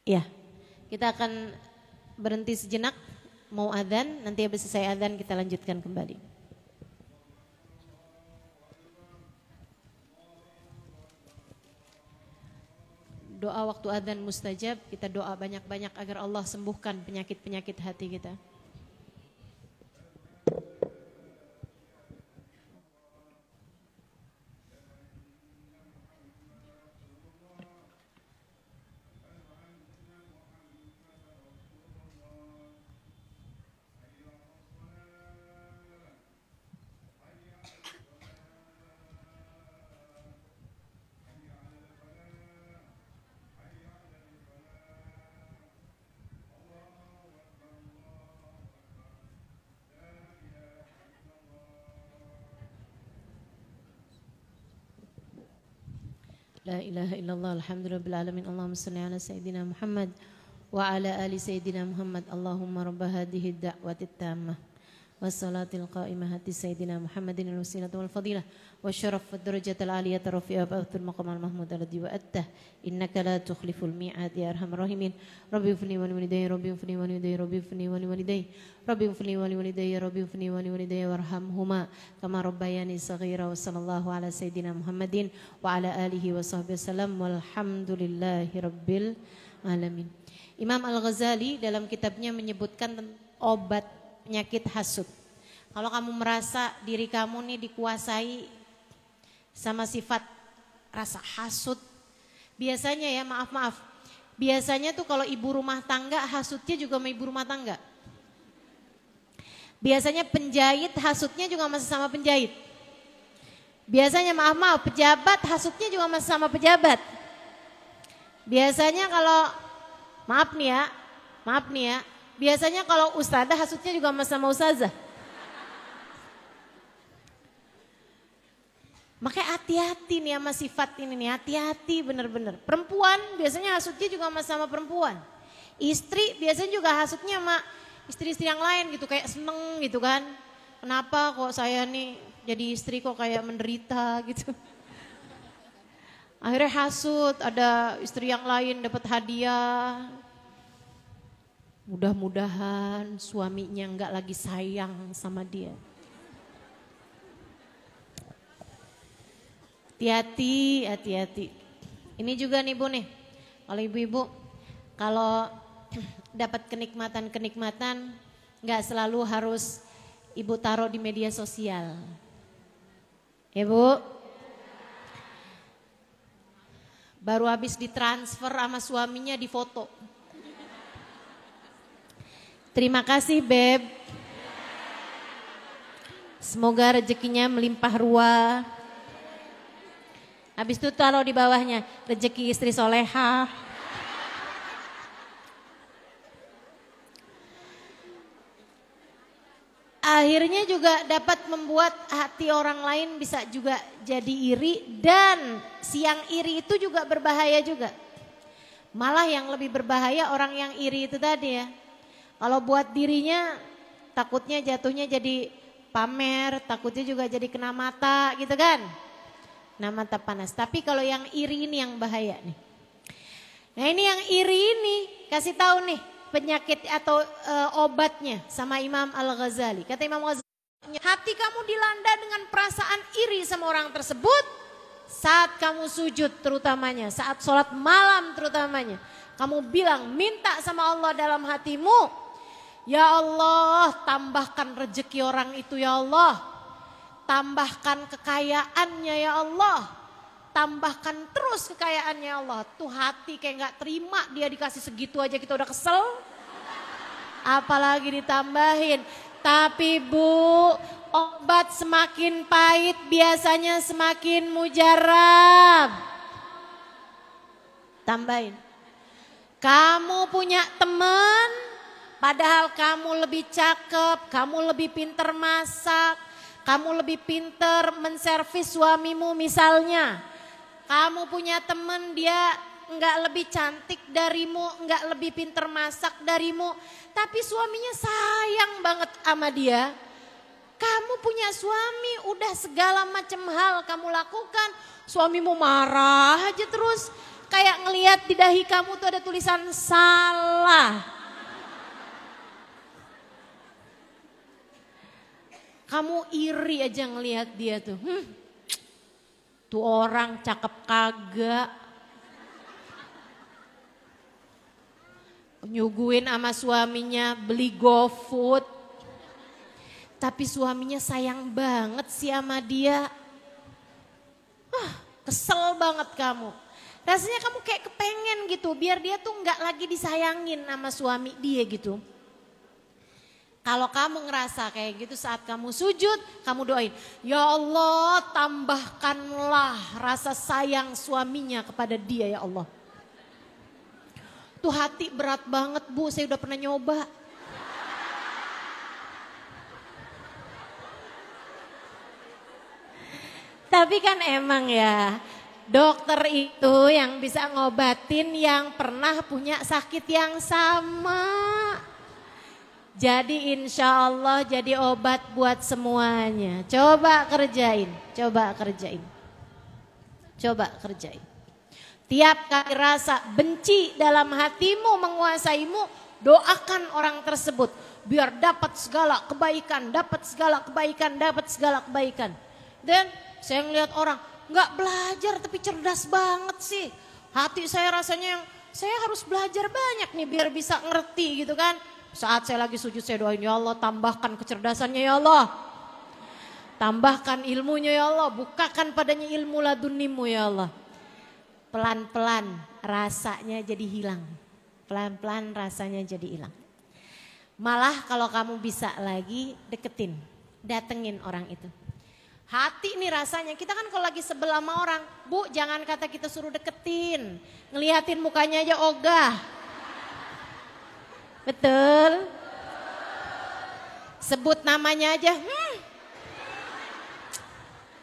Ya, kita akan berhenti sejenak, mau adzan, nanti habis selesai adzan kita lanjutkan kembali. Doa waktu adzan mustajab, kita doa banyak-banyak agar Allah sembuhkan penyakit-penyakit hati kita. La ilaha illallah alhamdulillah alamin Allahumma salli ala sayyidina Muhammad wa ala ali sayyidina Muhammad Allahumma rabba hadhihi ad-da'wati at-tammah wassalatil qa'imah hati sayyidina Muhammadin al-wasilata wal fadilah wasyaraf wad darajatal aliyata rafi'a ba'athul maqam al-mahmud alladhi wa'attah innaka la tukhliful mi'ad ya arhamar rahimin rabbi ufni wa liwalidayya rabbi ufni wa liwalidayya rabbi ufni wa liwalidayya rabbi ufni wa liwalidayya rabbi ufni wa liwalidayya warhamhuma kama rabbayani saghira wa sallallahu ala sayyidina Muhammadin wa ala alihi wa sahbihi wasallam walhamdulillahi rabbil alamin. Imam Al-Ghazali dalam kitabnya menyebutkan obat penyakit hasud. Kalau kamu merasa diri kamu nih dikuasai sama sifat rasa hasud, biasanya ya maaf, biasanya tuh kalau ibu rumah tangga hasudnya juga sama ibu rumah tangga. Biasanya penjahit hasudnya juga masih sama penjahit. Biasanya maaf, pejabat hasudnya juga masih sama pejabat. Biasanya kalau maaf nih ya, biasanya kalau ustadzah hasudnya juga masih sama ustazah. Makanya hati-hati nih sama sifat ini nih, hati-hati bener-bener. Perempuan biasanya hasudnya juga sama perempuan. Istri biasanya juga hasudnya sama istri-istri yang lain gitu, kayak seneng gitu kan. Kenapa kok saya nih jadi istri kok kayak menderita gitu. Akhirnya hasud, ada istri yang lain dapat hadiah. Mudah-mudahan suaminya enggak lagi sayang sama dia. Hati-hati, hati-hati. Ini juga nih Bu nih, kalau ibu-ibu, kalau dapat kenikmatan-kenikmatan, nggak selalu harus ibu taruh di media sosial. Ya Bu, baru habis ditransfer sama suaminya di foto. Terima kasih Beb. Semoga rezekinya melimpah ruah. Habis itu taruh di bawahnya, rezeki istri soleha. Akhirnya juga dapat membuat hati orang lain bisa juga jadi iri, dan siang iri itu juga berbahaya juga. Malah yang lebih berbahaya orang yang iri itu tadi ya. Kalau buat dirinya takutnya jatuhnya jadi pamer, takutnya juga jadi kena mata gitu kan. Kena mata panas. Tapi kalau yang iri ini yang bahaya nih. Nah ini yang iri ini kasih tahu nih penyakit atau obatnya sama Imam Al-Ghazali. Kata Imam Al-Ghazali, hati kamu dilanda dengan perasaan iri sama orang tersebut saat kamu sujud terutamanya, saat sholat malam terutamanya. Kamu bilang minta sama Allah dalam hatimu, ya Allah tambahkan rezeki orang itu ya Allah. Tambahkan kekayaannya ya Allah. Tambahkan terus kekayaannya ya Allah. Tuh hati kayak gak terima dia dikasih segitu aja kita udah kesel. Apalagi ditambahin. Tapi Bu, obat semakin pahit biasanya semakin mujarab. Tambahin. Kamu punya teman, padahal kamu lebih cakep, kamu lebih pinter masak, kamu lebih pinter menservis suamimu misalnya. Kamu punya temen dia enggak lebih cantik darimu, enggak lebih pinter masak darimu. Tapi suaminya sayang banget sama dia. Kamu punya suami, udah segala macam hal kamu lakukan. Suamimu marah aja terus. Kayak ngelihat di dahi kamu tuh ada tulisan salah. Kamu iri aja ngelihat dia tuh. Tuh orang cakep kagak. Nyuguhin sama suaminya beli GoFood. Tapi suaminya sayang banget sih sama dia. Kesel banget kamu. Rasanya kamu kayak kepengen gitu biar dia tuh nggak lagi disayangin sama suami dia gitu. Kalau kamu ngerasa kayak gitu saat kamu sujud, kamu doain, ya Allah tambahkanlah rasa sayang suaminya kepada dia ya Allah. Tuh hati berat banget Bu, saya udah pernah nyoba. Tapi kan emang ya, dokter itu yang bisa ngobatin yang pernah punya sakit yang sama. Jadi insya Allah jadi obat buat semuanya. Coba kerjain, coba kerjain. Coba kerjain. Tiap kali rasa benci dalam hatimu menguasaimu, doakan orang tersebut. Biar dapat segala kebaikan, dapat segala kebaikan, dapat segala kebaikan. Dan saya ngelihat orang, nggak belajar tapi cerdas banget sih. Hati saya rasanya yang, saya harus belajar banyak nih biar bisa ngerti gitu kan. Saat saya lagi sujud saya doain, ya Allah tambahkan kecerdasannya ya Allah. Tambahkan ilmunya ya Allah, bukakan padanya ilmu ladunimu ya Allah. Pelan-pelan rasanya jadi hilang. Pelan-pelan rasanya jadi hilang. Malah kalau kamu bisa lagi deketin, datengin orang itu. Hati nih rasanya, kita kan kalau lagi sebel sama orang, Bu jangan kata kita suruh deketin. Ngeliatin mukanya aja ogah. Betul? Sebut namanya aja.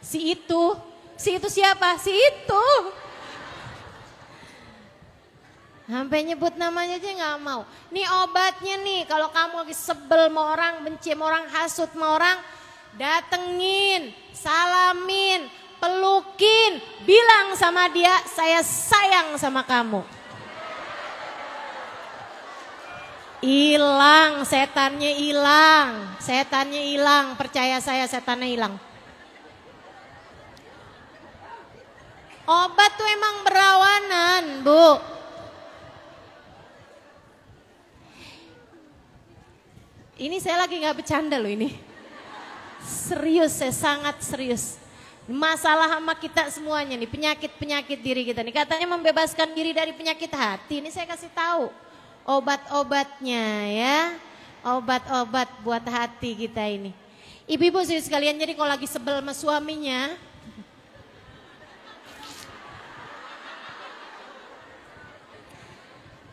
Si itu siapa? Si itu. Sampai nyebut namanya aja gak mau. Nih obatnya nih, kalau kamu lagi sebel sama orang, benci sama orang, hasut sama orang, datengin, salamin, pelukin, bilang sama dia, saya sayang sama kamu. Hilang, setannya hilang, setannya hilang, percaya saya setannya hilang. Obat tuh emang berawanan, Bu. Ini saya lagi nggak bercanda loh ini. Serius, saya sangat serius. Masalah sama kita semuanya nih, penyakit-penyakit diri kita nih. Katanya membebaskan diri dari penyakit hati. Ini saya kasih tahu obat-obatnya ya. Obat-obat buat hati kita ini. Ibu-ibu sekalian, jadi kalau lagi sebel sama suaminya,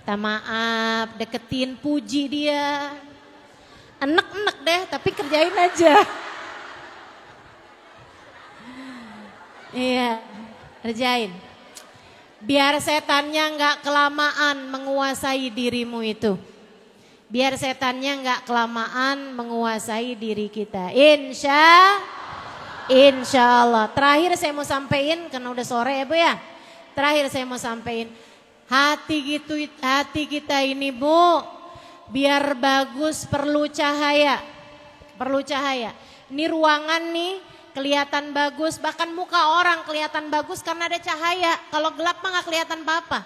minta maaf, deketin, puji dia. Enek-enek deh, tapi kerjain aja. Iya, kerjain. Biar setannya nggak kelamaan menguasai dirimu itu. Biar setannya nggak kelamaan menguasai diri kita. Insya Allah. Terakhir saya mau sampaikan, karena udah sore ya Bu ya. Terakhir saya mau sampaikan. Hati kita ini Bu, biar bagus perlu cahaya. Perlu cahaya. Ini ruangan nih kelihatan bagus, bahkan muka orang kelihatan bagus karena ada cahaya. Kalau gelap mah gak kelihatan apa-apa.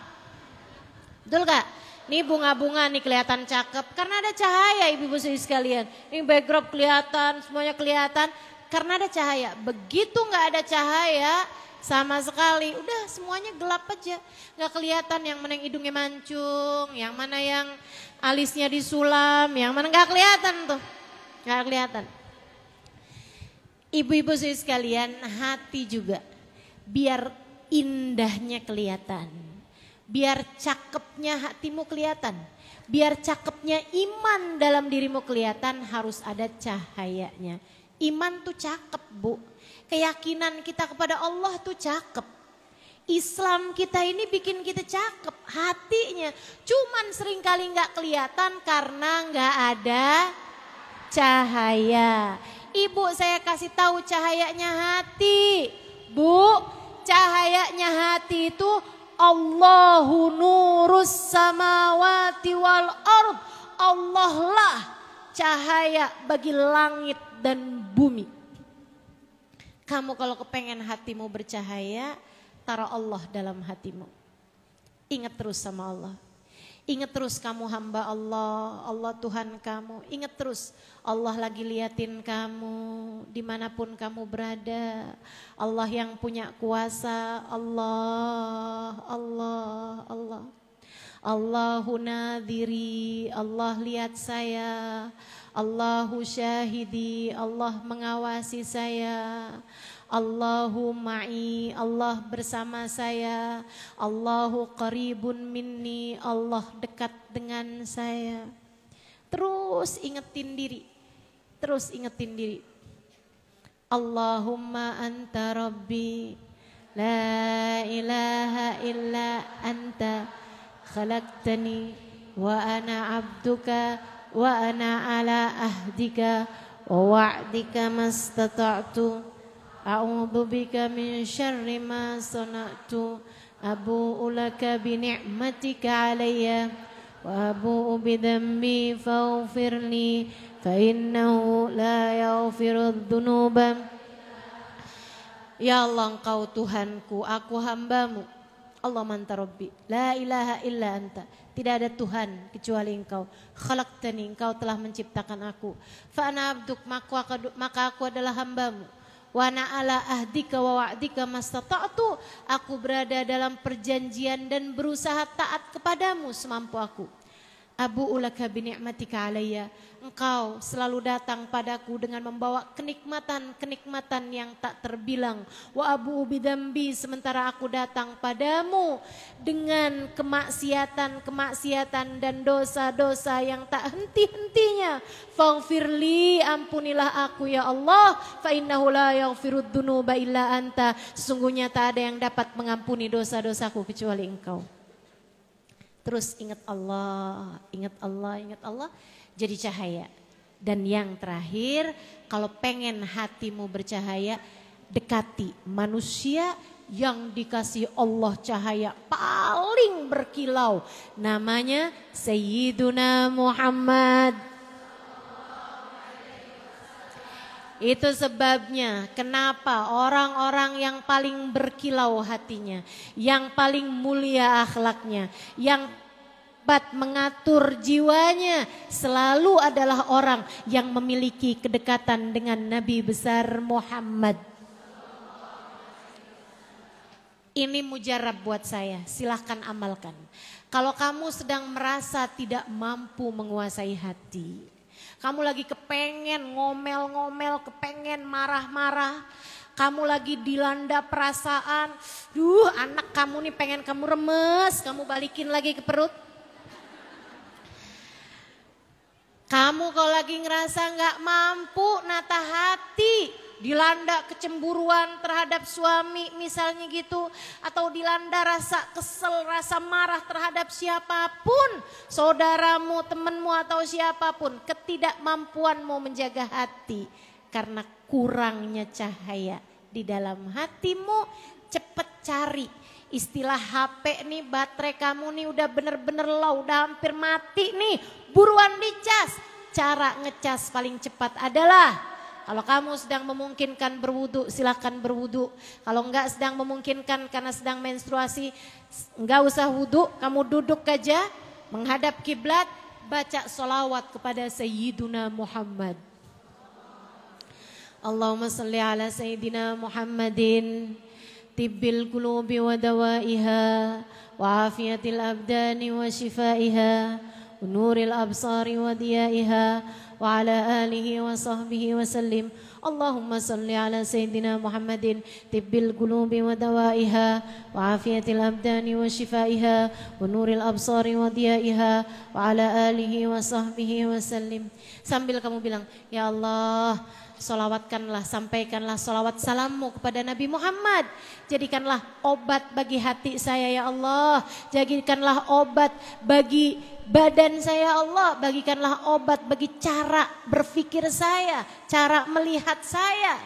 Betul gak? Nih bunga-bunga nih kelihatan cakep karena ada cahaya, ibu-ibu sekalian. Ini backdrop kelihatan, semuanya kelihatan karena ada cahaya. Begitu gak ada cahaya sama sekali, udah semuanya gelap aja. Gak kelihatan yang mana yang hidungnya mancung, yang mana yang alisnya disulam, yang mana gak kelihatan tuh. Gak kelihatan. Ibu-ibu sekalian, hati juga biar indahnya kelihatan. Biar cakepnya hatimu kelihatan. Biar cakepnya iman dalam dirimu kelihatan, harus ada cahayanya. Iman tuh cakep Bu. Keyakinan kita kepada Allah tuh cakep. Islam kita ini bikin kita cakep. Hatinya cuman seringkali gak kelihatan karena gak ada cahaya. Ibu, saya kasih tahu cahayanya hati. Bu, cahayanya hati itu Allahu nurus samawati wal ard. Allah lah cahaya bagi langit dan bumi. Kamu kalau kepengen hatimu bercahaya, taruh Allah dalam hatimu. Ingat terus sama Allah. Ingat terus kamu hamba Allah, Allah Tuhan kamu. Ingat terus Allah lagi liatin kamu dimanapun kamu berada. Allah yang punya kuasa, Allah. Allahu nadhiri, Allah lihat saya. Allahu syahidi, Allah mengawasi saya. Allahu ma'i, Allah bersama saya. Allahu qaribun minni, Allah dekat dengan saya. Terus ingetin diri. Allahumma anta rabbi, la ilaha illa anta, khalaqtani wa ana abduka wa ana ala ahdika wa wa'dika mastata'tu. A'udzu bika min syarri ma sana'tu. Abu'u laka bi ni'matika 'alayya wa abu'u bi dhanbi faghfirli fa innahu la yaghfiru dzunuba. Ya Allah, Engkau Tuhanku, aku hambamu. Allah anta rabbi, la ilaha illa anta. Tidak ada Tuhan kecuali Engkau. Khalaqtani, Engkau telah menciptakan aku. Fa ana abduk, maka aku adalah hambamu. Wa ana ala ahdika wa wa'dika mastata'tu. Aku berada dalam perjanjian dan berusaha taat kepadamu semampu aku. Abu'u laka bi ni'matika 'alayya. Engkau selalu datang padaku dengan membawa kenikmatan yang tak terbilang. Wa abu'u bidambi, sementara aku datang padamu dengan kemaksiatan dan dosa-dosa yang tak henti-hentinya. Faghfirli, ampunilah aku ya Allah. Fa innahu la yaghfirud dzunuba illa anta. Sesungguhnya tak ada yang dapat mengampuni dosa-dosaku kecuali Engkau. Terus ingat Allah, jadi cahaya. Dan yang terakhir, kalau pengen hatimu bercahaya, dekati manusia yang dikasih Allah cahaya paling berkilau. Namanya Sayyiduna Muhammad. Itu sebabnya kenapa orang-orang yang paling berkilau hatinya, yang paling mulia akhlaknya, yang dapat mengatur jiwanya selalu adalah orang yang memiliki kedekatan dengan Nabi besar Muhammad. Ini mujarab buat saya, silahkan amalkan. Kalau kamu sedang merasa tidak mampu menguasai hati, kamu lagi kepengen ngomel-ngomel, kepengen marah-marah, kamu lagi dilanda perasaan, anak kamu nih pengen kamu remes, kamu balikin lagi ke perut. Kamu kalau lagi ngerasa gak mampu nata hati, dilanda kecemburuan terhadap suami misalnya gitu, atau dilanda rasa kesel, rasa marah terhadap siapapun, saudaramu, temanmu atau siapapun, ketidakmampuanmu menjaga hati karena kurangnya cahaya di dalam hatimu, cepet cari. Istilah HP nih, baterai kamu nih udah bener-bener low, udah hampir mati nih, buruan dicas. Cara ngecas paling cepat adalah kalau kamu sedang memungkinkan berwudu, silakan berwudu. Kalau enggak sedang memungkinkan karena sedang menstruasi, enggak usah wudu, kamu duduk aja menghadap kiblat, baca sholawat kepada Sayyiduna Muhammad. Allahumma salli ala Sayyidina Muhammadin tibbil qulubi wa dawaiha wa afiyatil abdani wa shifaiha wa nuril absari wa diyaiha wa ala alihi wa sahbihi wa sallim. Allahumma salli ala Sayyidina Muhammadin tibbil qulubi wa dawaiha wa afiyatil abdani wa shifaiha wa nuril absari wa diyaiha wa ala alihi wa sahbihi wa sallim. Sambil kamu bilang, ya Allah, solawatkanlah, sampaikanlah solawat salammu kepada Nabi Muhammad. Jadikanlah obat bagi hati saya ya Allah. Jadikanlah obat bagi badan saya ya Allah. Bagikanlah obat bagi cara berpikir saya, cara melihat saya.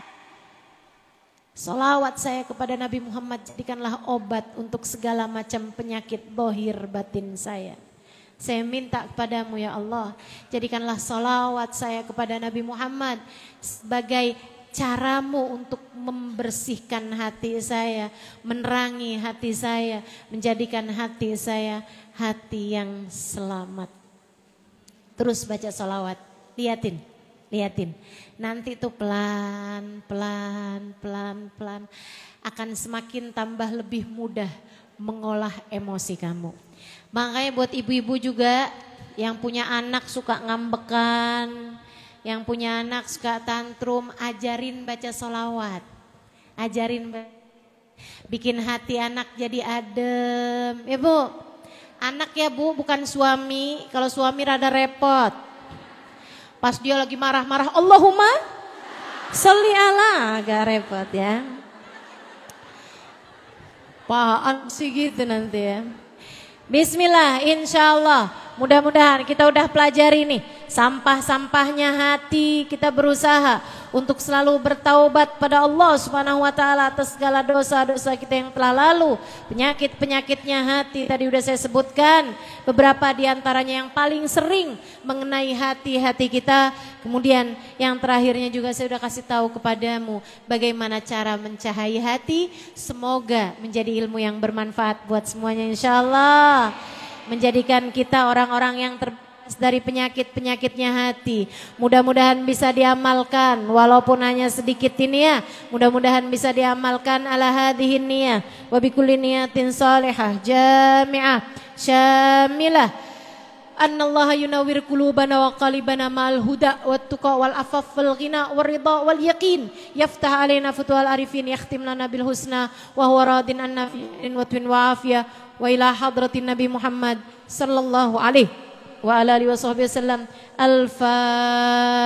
Solawat saya kepada Nabi Muhammad jadikanlah obat untuk segala macam penyakit bohir batin saya. Saya minta kepadamu ya Allah, jadikanlah salawat saya kepada Nabi Muhammad sebagai caramu untuk membersihkan hati saya, menerangi hati saya, menjadikan hati saya hati yang selamat. Terus baca salawat, liatin. Nanti tuh pelan akan semakin tambah lebih mudah mengolah emosi kamu. Makanya buat ibu-ibu juga yang punya anak suka ngambekan, yang punya anak suka tantrum, ajarin baca sholawat. Bikin hati anak jadi adem. Ya Bu, anak ya Bu, bukan suami. Kalau suami rada repot. Pas dia lagi marah-marah, Allahumma sholli ala, agak repot ya. Apaan sih gitu nanti ya. Bismillah, insya Allah mudah-mudahan kita udah pelajari nih sampah-sampahnya hati. Kita berusaha untuk selalu bertaubat pada Allah Subhanahu wa taala atas segala dosa-dosa kita yang telah lalu. Penyakit-penyakitnya hati tadi udah saya sebutkan, beberapa diantaranya yang paling sering mengenai hati-hati kita. Kemudian yang terakhirnya juga saya udah kasih tahu kepadamu bagaimana cara mencahai hati. Semoga menjadi ilmu yang bermanfaat buat semuanya insyaallah. Menjadikan kita orang-orang yang terbebas dari penyakit-penyakitnya hati. Mudah-mudahan bisa diamalkan walaupun hanya sedikit ini ya. Mudah-mudahan bisa diamalkan ala hadhihi niyah wa bikulli niyatin salihah jami'ah syamilah. Annallaha yunawwir qulubana wa qalibana ma'al huda wat tuqa wal afaf wal ghina war ridha wal yaqin yaftah alaina futuhal arifin yakhtim lana bil husna wa huwa radin anna fi watwin wa afiyah wa ila hadratin Nabi Muhammad sallallahu alaihi wa ala alihi wa sahbihi wasallam. Al-Fatihah.